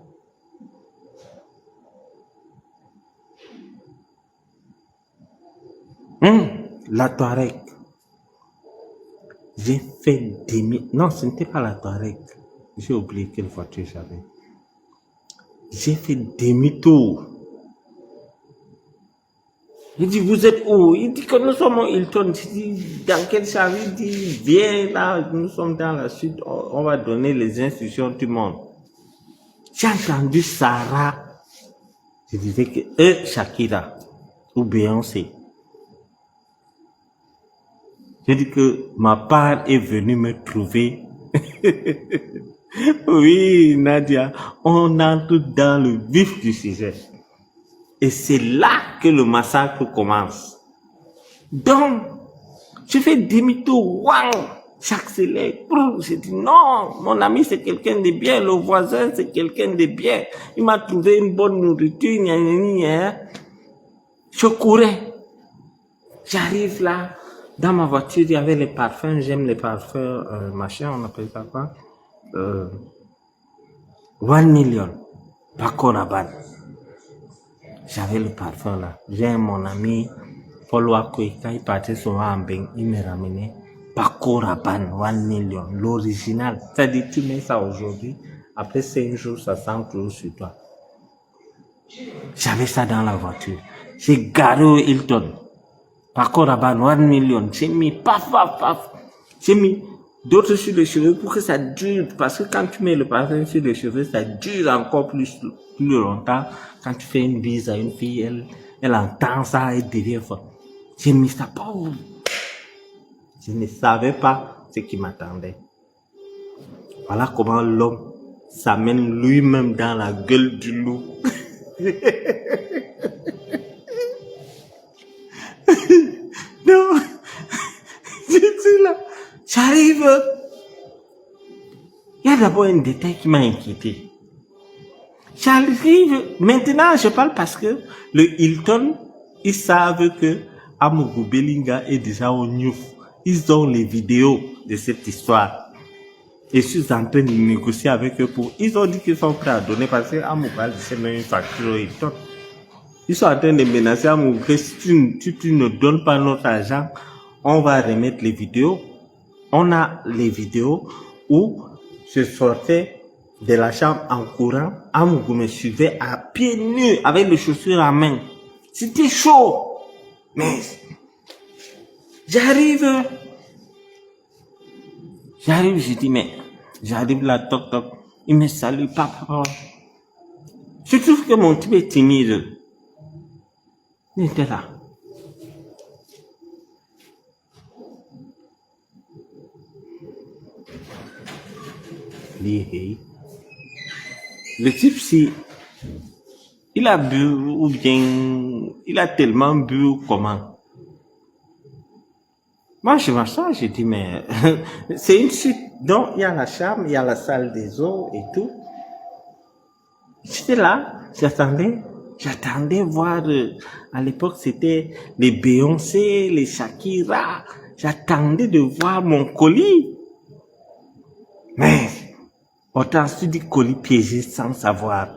La Touareg. J'ai fait non, ce n'était pas la Touareg. J'ai oublié quelle voiture j'avais. J'ai fait demi-tour. Il dit, vous êtes où? Il dit que nous sommes au Hilton. Je dis, dans quel service? Il dit, viens là, nous sommes dans la suite, on va donner les instructions du monde. J'ai entendu Sarah. Je disais que Shakira ou Beyoncé. J'ai dit que ma part est venue me trouver. Oui, Nadia, on entre dans le vif du sujet. Et c'est là que le massacre commence. Donc, je fais demi-tour, waouh, j'accélère. Je dis non, mon ami c'est quelqu'un de bien, le voisin c'est quelqu'un de bien. Il m'a trouvé une bonne nourriture, Je courais. J'arrive là. Dans ma voiture, il y avait les parfums. J'aime les parfums, machin, on appelle ça quoi? 1 million. Paco Rabanne. J'avais le parfum là. J'ai mon ami, Paul Wakoika, il partait souvent en bain. Il me ramenait Paco Rabanne, 1 million. L'original. C'est-à-dire, tu mets ça aujourd'hui. Après 5 jours, ça sent toujours sur toi. J'avais ça dans la voiture. J'ai garé au Hilton. Paco Rabanne, 1 million. J'ai mis paf. J'ai mis d'autres sur les cheveux pour que ça dure. Parce que quand tu mets le parfum sur les cheveux, ça dure encore plus longtemps. Quand tu fais une bise à une fille, elle entend ça et devient forte. J'ai mis ça. Je ne savais pas ce qui m'attendait. Voilà comment l'homme s'amène lui-même dans la gueule du loup. Non, je suis là, j'arrive. Il y a d'abord un détail qui m'a inquiété. J'arrive, maintenant je parle parce que le Hilton, ils savent que Amougou Belinga est déjà au Newf. Ils ont les vidéos de cette histoire. Et je suis en train de négocier avec eux ils ont dit qu'ils sont prêts à donner parce que Amougou a laissé même une facture au Hilton. Ils sont en train de menacer Amougou que si tu ne donnes pas notre argent, on va remettre les vidéos. On a les vidéos où je sortais de la chambre en courant. Amougou me suivait à pieds nus avec les chaussures en main. C'était chaud. Mais j'arrive, je dis, mais j'arrive là, toc. Il me salue, papa. Je trouve que mon type est timide. Il était là. Le type, si il a bu ou bien il a tellement bu ou comment. Moi, je m'assois, je dis, mais c'est une suite. Donc, il y a la chambre, il y a la salle des eaux et tout. J'étais là, j'attendais. J'attendais voir, à l'époque, c'était les Beyoncé, les Shakira. J'attendais de voir mon colis. Mais, autant tu dis colis piégé sans savoir.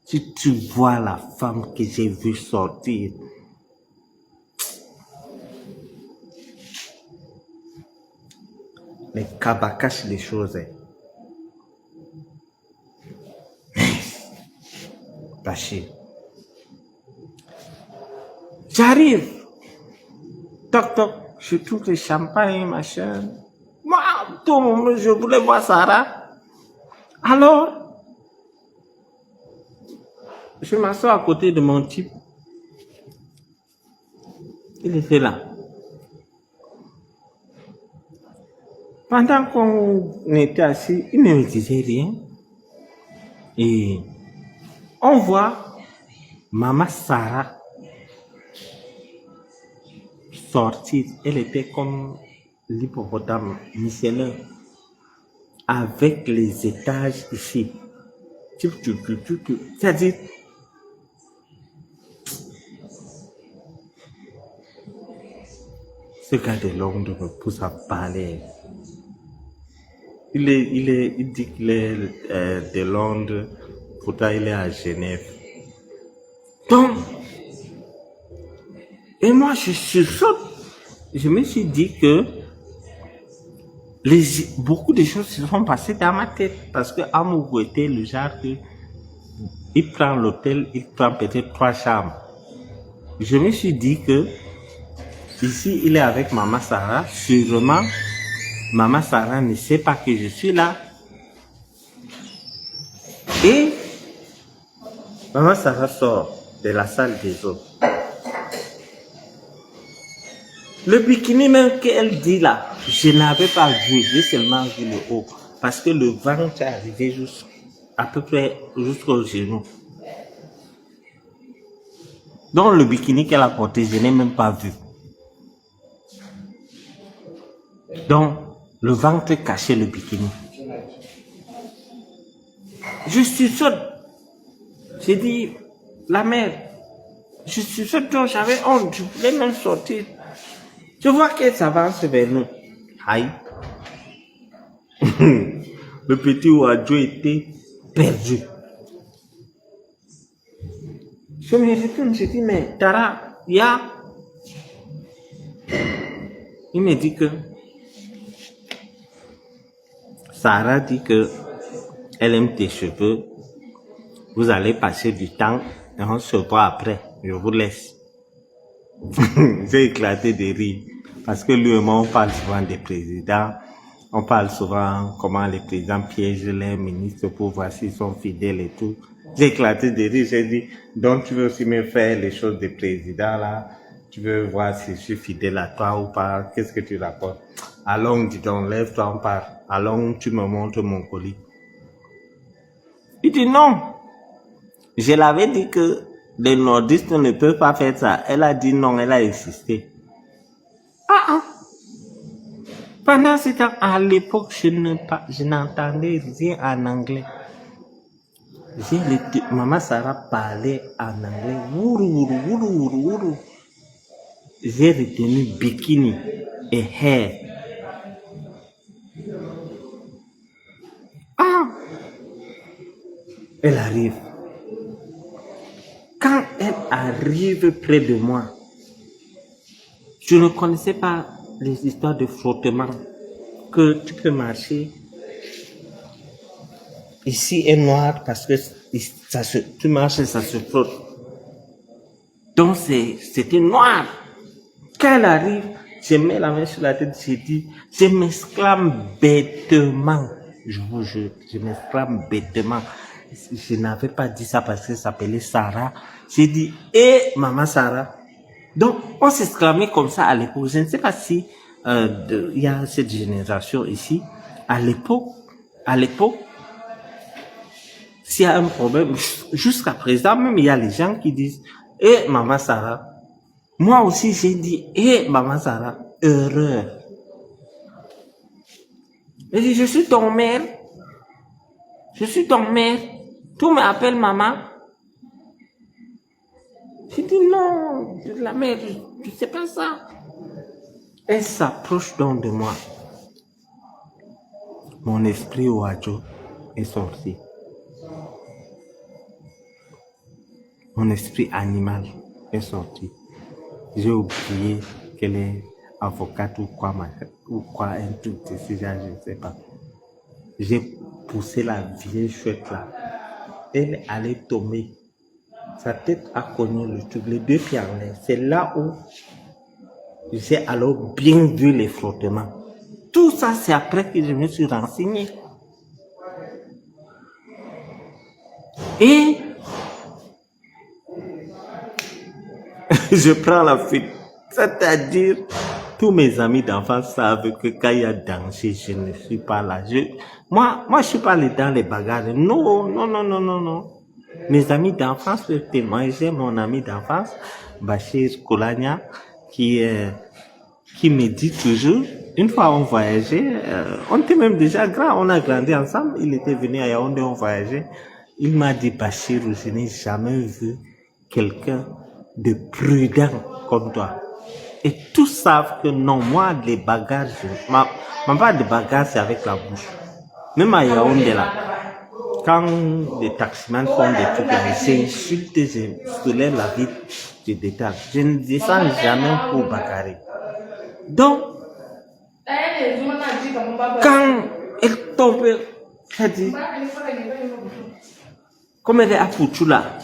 Si tu vois la femme que j'ai vue sortir, les cabas cachent les choses. Bachir. J'arrive. Toc toc. Je trouve le champagne, machin. Moi, tout le monde, je voulais voir Sarah. Alors, je m'assois à côté de mon type. Il était là. Pendant qu'on était assis, il ne me disait rien. Et on voit Maman Sarah sortir. Elle était comme l'hippopotame Michelin, avec les étages ici. C'est-à-dire, ce gars de Londres me pousse à parler. Il dit qu'il est de Londres, pourtant il est à Genève. Donc, et moi je sursaute. Je me suis dit que beaucoup de choses se sont passées dans ma tête. Parce que Amougou était le genre que il prend l'hôtel, il prend peut-être 3 chambres. Je me suis dit que ici il est avec Maman Sarah, sûrement Maman Sarah ne sait pas que je suis là. Et Maman Sarah sort de la salle des autres. Le bikini même qu'elle dit là, je n'avais pas vu, j'ai seulement vu le haut. Parce que le ventre est arrivé à peu près jusqu'au genou. Donc le bikini qu'elle a porté, je n'ai même pas vu. Donc le ventre cachait le bikini. Je suis saute. J'ai dit, la mère, je suis saute, donc j'avais honte, je voulais même sortir. Je vois qu'elle s'avance vers nous. Aïe. Le petit Ouadjo était perdu. Je me retourne, je dis, mais Tara, ya. Il me dit que Sarah dit que elle aime tes cheveux. Vous allez passer du temps et on se voit après. Je vous laisse. J'ai éclaté de rire. Parce que lui et moi, on parle souvent des présidents. On parle souvent comment les présidents piègent les ministres pour voir s'ils sont fidèles et tout. J'ai éclaté de rire. J'ai dit, donc tu veux aussi me faire les choses des présidents là. Tu veux voir si je suis fidèle à toi ou pas. Qu'est-ce que tu rapportes? Allons, dis donc, lève-toi, on part. Allons, tu me montres mon colis. Il dit non. Je l'avais dit que les nordistes ne peuvent pas faire ça. Elle a dit non, elle a insisté. Pendant ce temps, à l'époque, je n'entendais rien en anglais. Maman Sarah parlait en anglais. Wourou. J'ai retenu bikini et hair. Elle arrive. Quand elle arrive près de moi, je ne connaissais pas les histoires de frottement, que tu peux marcher. Ici est noir parce que tu marches et ça se frotte. Donc c'était noir. Quand elle arrive, je mets la main sur la tête, je m'exclame bêtement. Je vous jure, je m'exclame bêtement. Je n'avais pas dit ça parce qu'elle s'appelait Sarah. J'ai dit, Maman Sarah. Donc, on s'exclamait comme ça à l'époque. Je ne sais pas si il y a cette génération ici. À l'époque, s'il y a un problème, jusqu'à présent même, il y a les gens qui disent, Maman Sarah. Moi aussi, j'ai dit, Maman Sarah, erreur. J'ai dit, je suis ton mère. Je suis ton mère. Tout m'appelle maman. J'ai dit non, la mère, c'est pas ça. Elle s'approche donc de moi. Mon esprit oiseau est sorti. Mon esprit animal est sorti. J'ai oublié qu'elle est avocate ou quoi, un truc de ce genre, je ne sais pas. J'ai poussé la vieille chouette là. Elle est allée tomber. Sa tête a cogné le truc, les deux pieds en l'air. C'est là où j'ai alors bien vu les frottements. Tout ça, c'est après que je me suis renseigné. Et je prends la fuite. C'est-à-dire, tous mes amis d'enfance savent que quand il y a danger, je ne suis pas là. Moi, je suis pas allé dans les bagarres. Non, non, non, non, non, non. Mes amis d'enfance peuvent témoigner. J'ai mon ami d'enfance, Bachir Koulania, qui me dit toujours, une fois on voyageait, on était même déjà grand, on a grandi ensemble, il était venu à Yaoundé, on voyageait. Il m'a dit, Bachir, je n'ai jamais vu quelqu'un de prudent comme toi. Et tous savent que non, moi, les bagarres, ma part de bagarre, c'est avec la bouche. Même à Yaoundé, là, quand les taximans font des trucs, j'insulte, je soulève la vie, je détale. Je ne descends jamais pour bagarrer. Donc, quand elle tombe, elle dit, comme elle est à Pouchoula,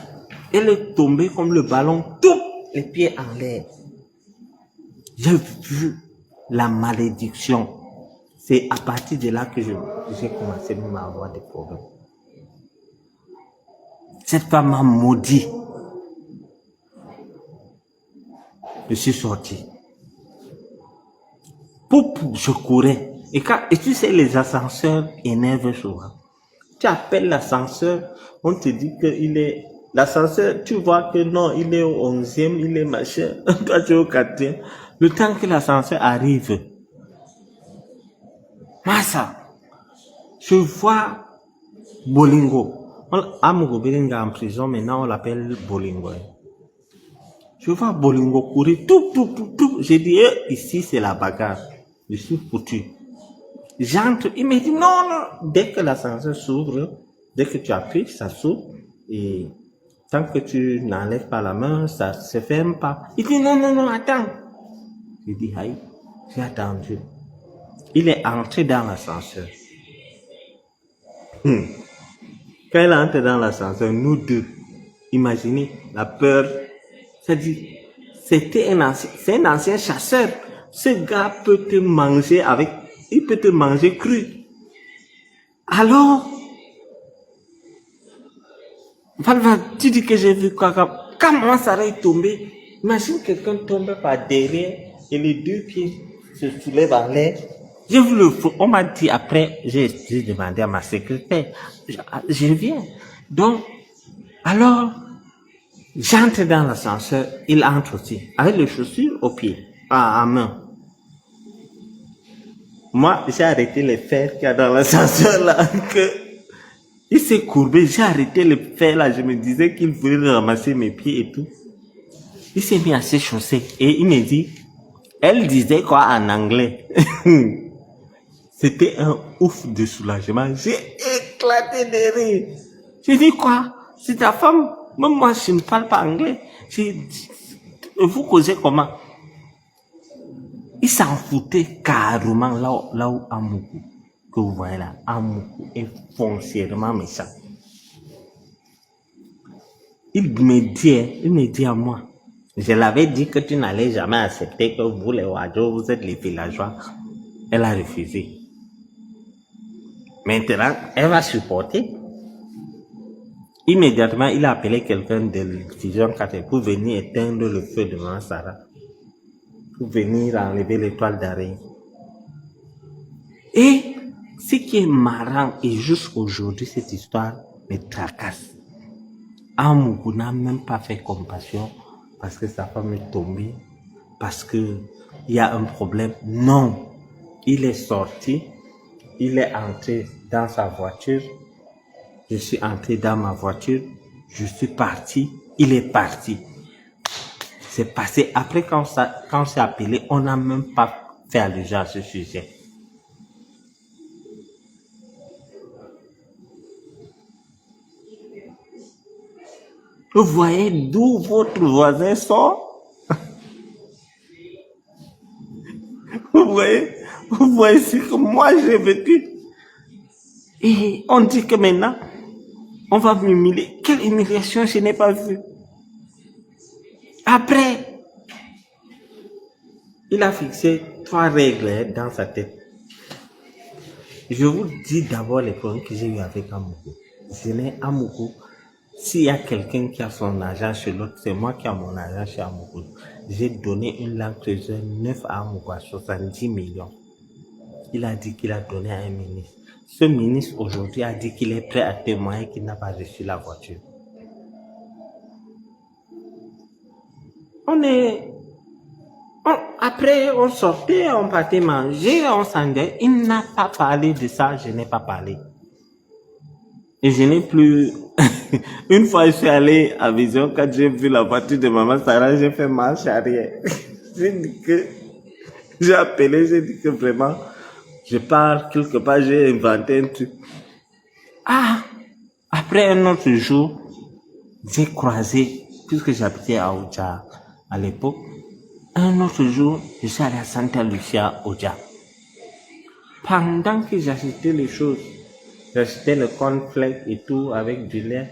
elle est tombée comme le ballon, tout les pieds en l'air. J'ai vu la malédiction. C'est à partir de là que j'ai commencé même à avoir des problèmes. Cette femme m'a maudit. Je suis sorti. Je courais. Et tu sais, les ascenseurs énervent souvent. Tu appelles l'ascenseur, on te dit l'ascenseur, tu vois que non, il est au 11e, il est machin. Toi, tu es au 4e. Le temps que l'ascenseur arrive, Massa, je vois Bolingo. Amogo Belinga en prison, maintenant on l'appelle Bolingo. Je vois Bolingo courir, tout. J'ai dit, ici c'est la bagarre. Je suis foutu. J'entre, il me dit, non. Dès que l'ascenseur s'ouvre, dès que tu appuies, ça s'ouvre. Et tant que tu n'enlèves pas la main, ça se ferme pas. Il dit, non, attends. J'ai dit, aïe, j'ai attendu. Il est entré dans l'ascenseur. Quand il est entré dans l'ascenseur, nous deux, imaginez la peur. C'est-à-dire, c'est un ancien chasseur. Ce gars peut te manger il peut te manger cru. Alors, tu dis que j'ai vu quoi? Quand moi ça est tombé, imagine quelqu'un tombe par derrière et les deux pieds se soulèvent en l'air. J'ai vu le feu. On m'a dit après, j'ai demandé à ma secrétaire, je viens. Donc, alors, j'entre dans l'ascenseur, il entre aussi, avec les chaussures aux pieds, à main. Moi, j'ai arrêté les fers qu'il y a dans l'ascenseur là, il s'est courbé, j'ai arrêté les fers là, je me disais qu'il voulait ramasser mes pieds et tout. Il s'est mis à s'échausser et il me dit, elle disait quoi en anglais? C'était un ouf de soulagement. J'ai éclaté de rire. J'ai dit quoi? C'est ta femme? Même moi, je ne parle pas anglais. Vous causez comment? Il s'en foutait carrément là où Amoukou, que vous voyez là, Amoukou est foncièrement méchant. Il me dit à moi, je l'avais dit que tu n'allais jamais accepter que vous les Wadjo, vous êtes les villageois. Elle a refusé. Maintenant, elle va supporter. Immédiatement, il a appelé quelqu'un de Vision 4 pour venir éteindre le feu de Maman Sarah. Pour venir enlever l'étoile d'araignée. Et ce qui est marrant, et jusqu'aujourd'hui, cette histoire me tracasse. Amoukou n'a même pas fait compassion parce que sa femme est tombée, parce que il y a un problème. Non, il est sorti, il est entré dans sa voiture, je suis entré dans ma voiture, je suis parti, il est parti. c'est passé. Après, quand on s'est appelé, on n'a même pas fait allusion à ce sujet. Vous voyez d'où votre voisin sort? Vous voyez ce que moi j'ai vécu. Et on dit que maintenant, on va m'humilier. Quelle humiliation je n'ai pas vue. Après, il a fixé 3 règles dans sa tête. Je vous dis d'abord les problèmes que j'ai eu avec Amoukou. Je n'ai Amoukou. S'il y a quelqu'un qui a son argent chez l'autre, c'est moi qui ai mon argent chez Amoukou. J'ai donné une Land Cruiser 9 à Amoukou à 70 millions. Il a dit qu'il a donné à un ministre. Ce ministre aujourd'hui a dit qu'il est prêt à témoigner qu'il n'a pas reçu la voiture. Après, on sortait, on partait manger, on s'endait. Il n'a pas parlé de ça, je n'ai pas parlé. Et je n'ai plus... Une fois, je suis allé à Vision, quand j'ai vu la voiture de Maman Sarah, j'ai fait marche arrière. J'ai appelé, j'ai dit que vraiment, je pars quelque part, j'ai inventé un truc. Après un autre jour, j'ai croisé, puisque j'habitais à Oja à l'époque, un autre jour, je suis allé à Santa Lucia, Oja. Pendant que j'achetais les choses, j'achetais le cornflake et tout avec du lait,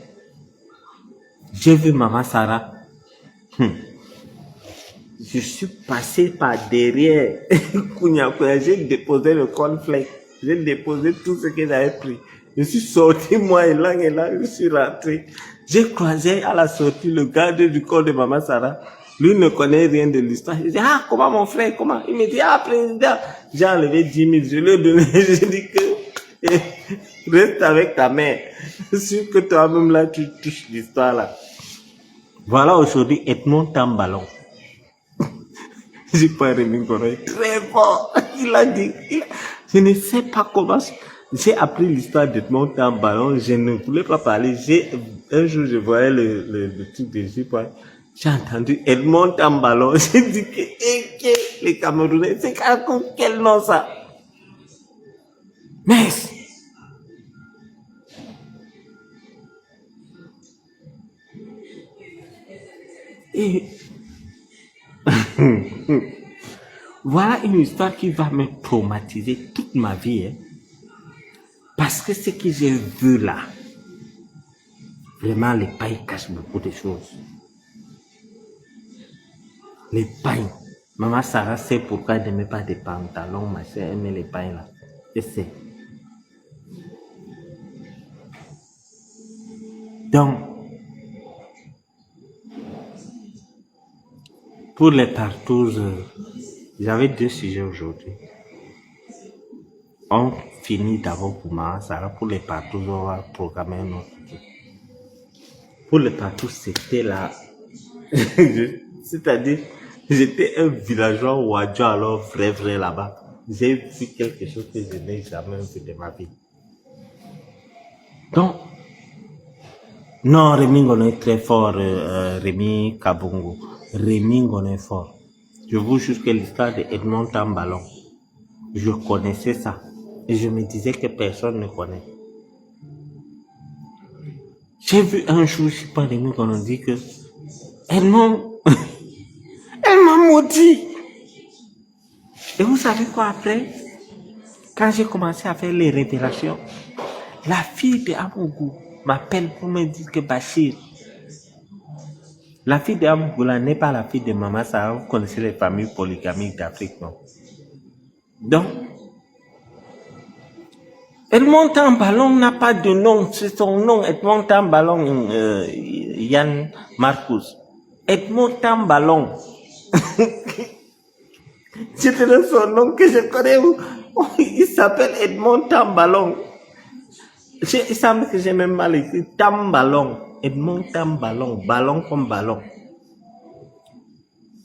j'ai vu Maman Sarah. Je suis passé par derrière. J'ai déposé le cornflake. J'ai déposé tout ce que j'avais pris. Je suis sorti, moi, et là, je suis rentré. J'ai croisé à la sortie le garde du corps de Maman Sarah. Lui ne connaît rien de l'histoire. Je dis, comment mon frère, comment? Il me dit, président. J'ai enlevé 10 000. Je lui ai donné, j'ai dit que, reste avec ta mère. Je suis sûr que toi-même là, tu touches l'histoire là. Voilà aujourd'hui Edmond Tamballon. J'ai pas Rémi Gonoy très fort. Il a dit, je ne sais pas comment. J'ai appris l'histoire d'Edmond Tamballon. Je ne voulais pas parler. Un jour, je voyais le truc de J-Point. J'ai entendu Edmond Tamballon. J'ai dit que les Camerounais, c'est quel nom ça? Mais et voilà une histoire qui va me traumatiser toute ma vie. Parce que ce que j'ai vu là, vraiment les pailles cachent beaucoup de choses. Les pailles. Maman Sarah sait pourquoi elle n'aimait pas des pantalons, ma soeur aimait les pailles là. Je sais. Donc, pour les partous, j'avais 2 sujets aujourd'hui. On finit d'abord pour Maman Sarah. Pour les partous, on va programmer un autre truc. Pour les partous, c'était là. C'est-à-dire, j'étais un villageois Wadjo, alors vrai là-bas. J'ai vu quelque chose que je n'ai jamais vu de ma vie. Donc, non, Rémi Ngono est très fort, Rémi Kabungo. Rémi Ngono est fort. Je vous jure que l'histoire de Edmond Tamballon, je connaissais ça. Et je me disais que personne ne connaît. J'ai vu un jour, je sais pas, Rémi Ngono dit que Edmond, elle m'a maudit. Et vous savez quoi après? Quand j'ai commencé à faire les révélations, la fille de Amougou m'appelle pour me dire que Bachir, la fille de Amougou là n'est pas la fille de Maman Sarah. Vous connaissez les familles polygamiques d'Afrique, non? Donc, Edmond Tamballon n'a pas de nom, c'est son nom, Edmond Tamballon, Yann Marcus. Edmond Tamballon. Je te donne son nom que je connais. Il s'appelle Edmond Tamballon. Il semble que j'ai même mal écrit Tamballon. Edmond Tamballon. Ballon comme ballon.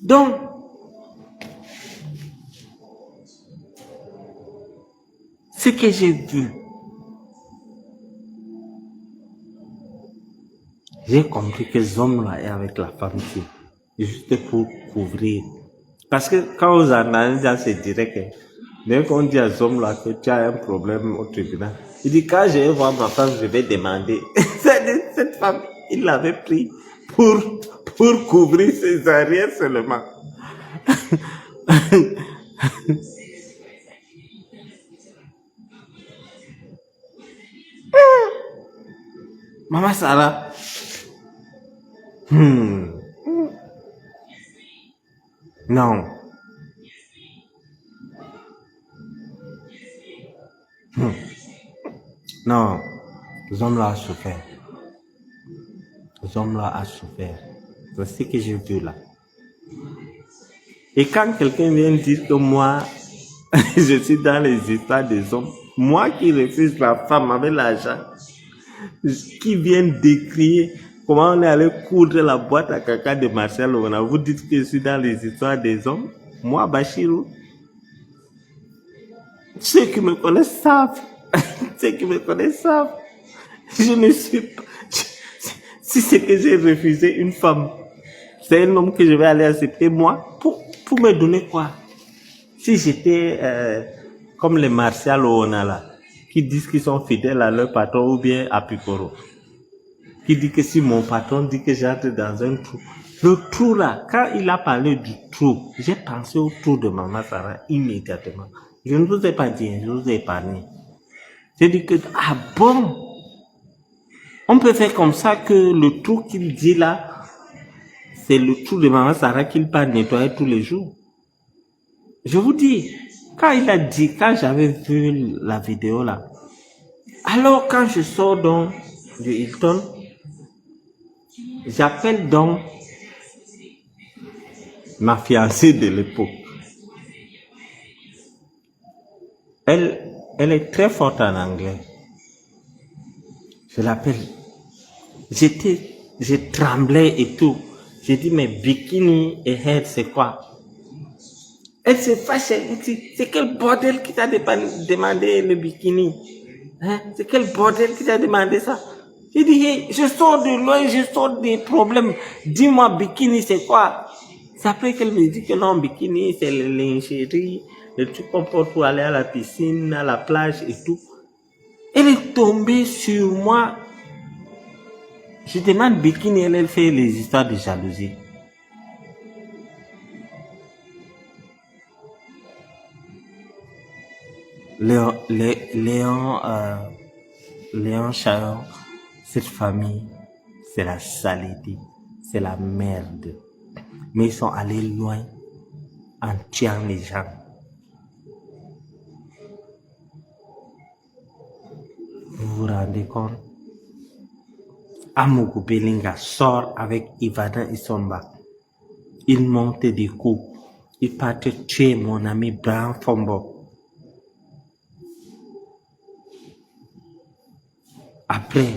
Donc, ce que j'ai vu, j'ai compris que l'homme là est avec la femme ici. juste pour couvrir. Parce que quand vous analysez ça, c'est direct. Dès qu'on dit à Zom là que tu as un problème au tribunal, il dit quand je vais voir ma femme, je vais demander. Cette femme, il l'avait pris pour couvrir ses arrières seulement. Maman Sarah. Non. Non. Les hommes là a souffert. Les hommes là a souffert. C'est ce que j'ai vu là. Et quand quelqu'un vient dire que moi, je suis dans les histoires des hommes, moi qui refuse la femme avec l'argent, qui vient décrire comment on est allé coudre la boîte à caca de Marcel Lona, vous dites que je suis dans les histoires des hommes? Moi, Bachirou, ceux qui me connaissent savent, ceux qui me connaissent savent, je ne suis pas, si c'est que j'ai refusé une femme, c'est un homme que je vais aller accepter moi, pour me donner quoi? Si j'étais comme les Martial Lona là, qui disent qu'ils sont fidèles à leur patron ou bien à Picoro, qui dit que si mon patron dit que j'entre dans un trou, le trou là, quand il a parlé du trou, j'ai pensé au trou de Maman Sarah immédiatement. Je ne vous ai pas dit, je vous ai épargné. J'ai dit que, ah bon, on peut faire comme ça que le trou qu'il dit là, c'est le trou de Maman Sarah qu'il part nettoyer tous les jours. Je vous dis, quand il a dit, quand j'avais vu la vidéo là, alors quand je sors donc du Hilton, j'appelle donc ma fiancée de l'époque. Elle est très forte en anglais. Je l'appelle. Je tremblais et tout. J'ai dit, mais bikini et head, c'est quoi? Elle se fâche, elle me dit, c'est quel bordel qui t'a demandé le bikini? Hein? C'est quel bordel qui t'a demandé ça? J'ai dit, hey, je sors de loin, je sors des problèmes. Dis-moi, bikini, c'est quoi? C'est après qu'elle me dit que non, bikini, c'est le lingerie, le truc qu'on porte pour aller à la piscine, à la plage et tout. Elle est tombée sur moi. Je demande bikini, elle fait les histoires de jalousie. Léon Charon, cette famille, c'est la saleté, c'est la merde. Mais ils sont allés loin en tuant les gens. Vous vous rendez compte? Amougou Belinga sort avec Ivana Isomba. Il monte des coups. Il partait tuer mon ami Brian Fombo. Après,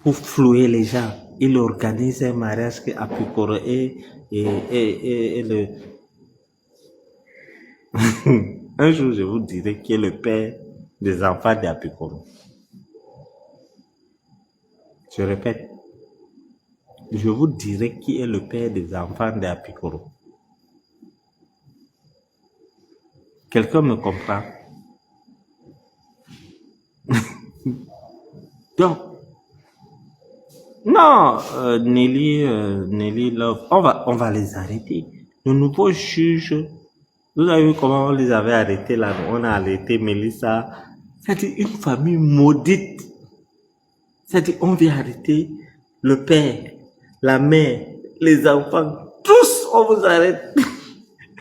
pour flouer les gens, il organise un mariage que Apikoro et le... Un jour, je vous dirai qui est le père des enfants d'Apikoro. Je répète, je vous dirai qui est le père des enfants d'Apikoro. Quelqu'un me comprend? Donc, non, Nelly Love, on va les arrêter. Le nouveau juge, vous avez vu comment on les avait arrêtés là, on a arrêté Mélissa. C'est-à-dire une famille maudite. C'est-à-dire on vient arrêter le père, la mère, les enfants, tous on vous arrête.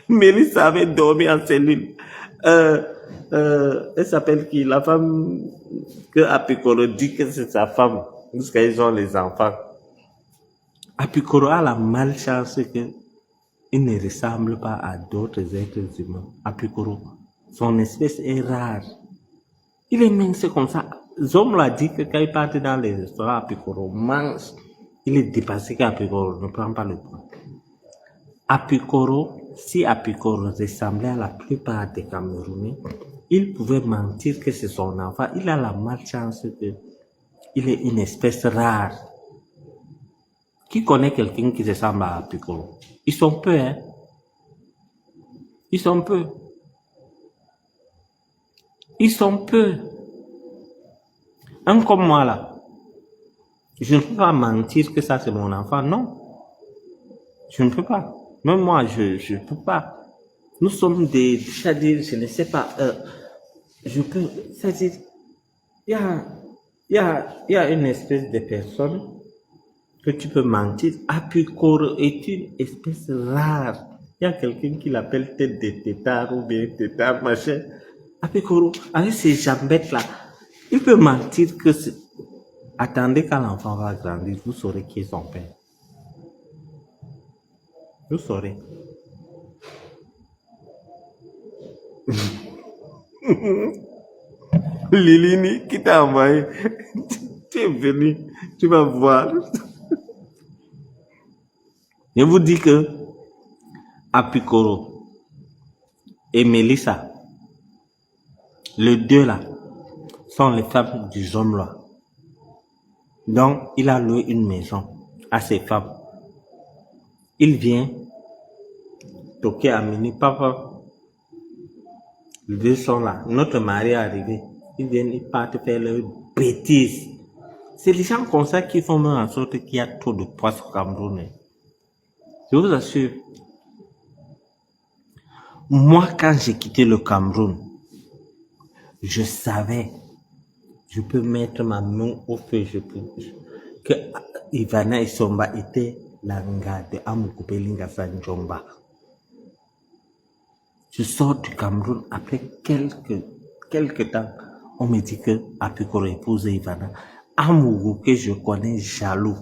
Mélissa avait dormi en cellule. Elle s'appelle qui? La femme que Apikoro dit que c'est sa femme, jusqu'à ils ont les enfants. Apikoro a la malchance que il ne ressemble pas à d'autres êtres humains. Apikoro, son espèce est rare. Il est mince comme ça. Zom l'a dit que quand il part dans les restaurants, Apikoro mange. Il est dépassé qu'Apikoro ne prend pas le poids. Apikoro, si Apikoro ressemblait à la plupart des Camerounais, il pouvait mentir que c'est son enfant. Il a la malchance qu'il est une espèce rare. Qui connaît quelqu'un qui ressemble à Piccolo? Ils sont peu, hein. Ils sont peu. Ils sont peu. Un comme moi là. Je ne peux pas mentir que ça c'est mon enfant. Non. Je ne peux pas. Même moi, je ne peux pas. Nous sommes c'est-à-dire, je ne sais pas, je peux, c'est-à-dire, il y a une espèce de personne que tu peux mentir. Apicoro est une espèce rare. Il y a quelqu'un qui l'appelle tête de tétard ou bien tétard, machin. Apicoro, avec ses jambettes là, il peut mentir que attendez quand l'enfant va grandir, vous saurez qui est son père. Vous saurez. Lilini, qui t'a envoyé? Tu es venu, tu vas voir. Je vous dis que Apicoro et Mélissa, les deux là, sont les femmes du homme là. Donc, il a loué une maison à ses femmes. Il vient toquer à minuit, papa. Les deux sont là. Notre mari est arrivé. Ils viennent, ils partent faire leur bêtises. C'est les gens comme ça qui font même en sorte qu'il y a trop de poisson au Cameroun. Je vous assure. Moi, quand j'ai quitté le Cameroun, je savais, je peux mettre ma main au feu, que Ivana Isomba était la nga de Amukupelinga Sanjomba. Je sors du Cameroun après quelques temps. On me dit que Apicoro épouse Ivana. Amourou que je connais jaloux.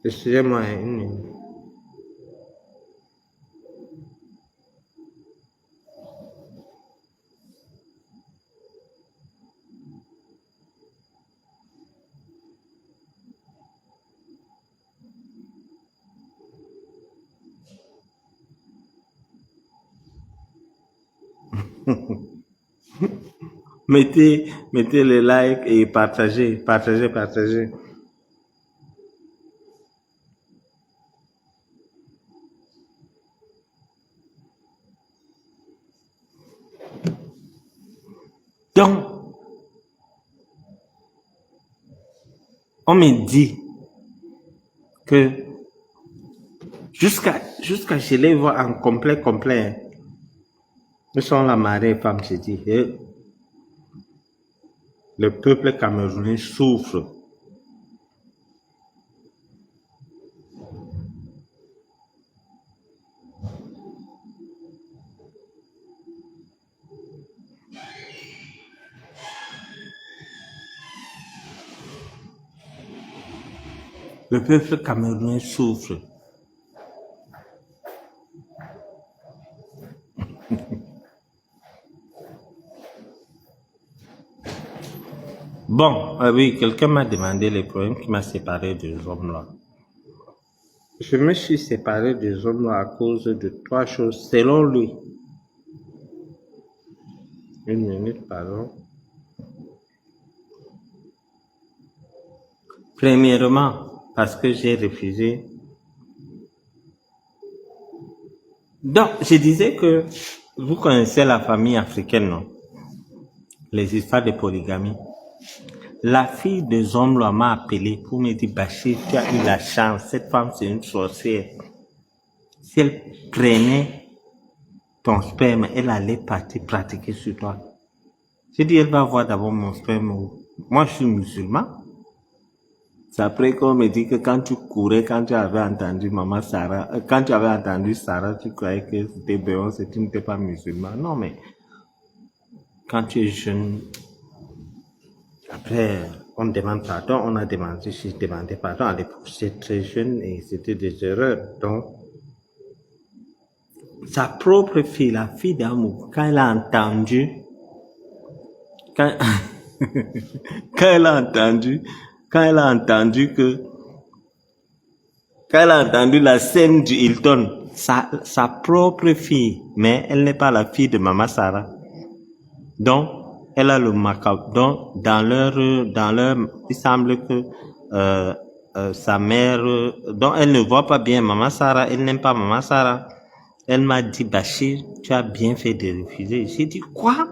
Excusez-moi une minute. Mettez les likes et partagez. Donc, on me dit que jusqu'à je les vois en complet. Ils sont la marée femme, je dis. Le peuple camerounais souffre. Le peuple camerounais souffre. Bon, oui, quelqu'un m'a demandé les problèmes qui m'a séparé des hommes là. Je me suis séparé des hommes là à cause de 3 choses, selon lui. Une minute, pardon. Premièrement, parce que j'ai refusé. Donc, je disais que vous connaissez la famille africaine, non? Les histoires de polygamie. La fille de Zomlo m'a appelé pour me dire, Bachir, tu as eu la chance, cette femme c'est une sorcière. Si elle prenait ton sperme, elle allait partir pratiquer sur toi. J'ai dit, elle va voir d'abord mon sperme. Moi, je suis musulman. C'est après qu'on me dit que quand tu courais, quand tu avais entendu maman Sarah, quand tu avais entendu Sarah, tu croyais que c'était Beyoncé, tu n'étais pas musulman. Non, mais quand tu es jeune, après, on demande pardon, on a demandé, j'ai demandé pardon à l'époque, j'étais très jeune et c'était des erreurs. Donc, sa propre fille, la fille d'Amour, quand elle a entendu, quand elle a entendu la scène du Hilton, sa propre fille, mais elle n'est pas la fille de Maman Sarah. Donc, elle a le macabre. Donc, dans leur, il semble que sa mère, donc elle ne voit pas bien Maman Sarah, elle n'aime pas Maman Sarah. Elle m'a dit, Bachir, tu as bien fait de refuser. J'ai dit, quoi?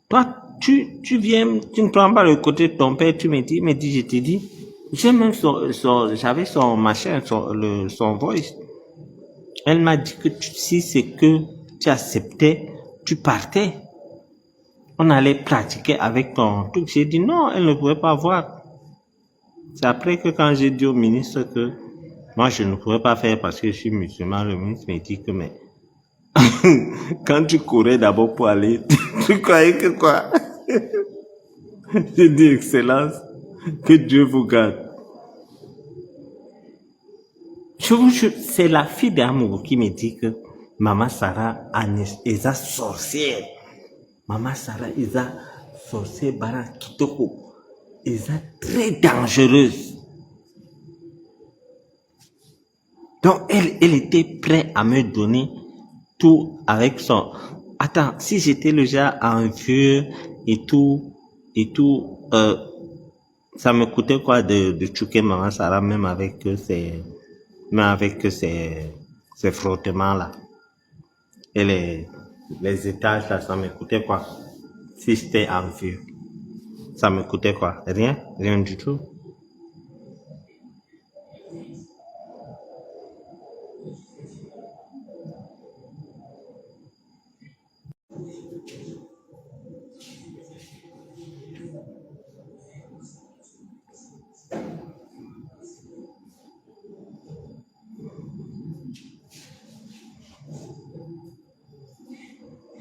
Toi, tu viens, tu ne prends pas le côté de ton père, tu me dis, je t'ai dit, j'ai même j'avais son machin, son voice. Elle m'a dit que si c'est que tu acceptais, tu partais. On allait pratiquer avec ton truc. J'ai dit non, elle ne pouvait pas voir. C'est après que quand j'ai dit au ministre que moi je ne pourrais pas faire parce que je suis musulman, le ministre m'a dit que mais quand tu courais d'abord pour aller, tu croyais que quoi? J'ai dit excellence, que Dieu vous garde. Je vous jure, c'est la fille d'Amour qui me dit que Maman Sarah est une sorcière. Maman Sarah est une sorcière bara kitoko. Elle est très dangereuse. Donc elle était prête à me donner tout avec son... Attends, si j'étais le genre envieux et tout, ça me coûtait quoi de choquer Maman Sarah même avec ses frottements là. Et les étages là, ça me coûtait quoi? Si j'étais envieux, ça me coûtait quoi? Rien du tout.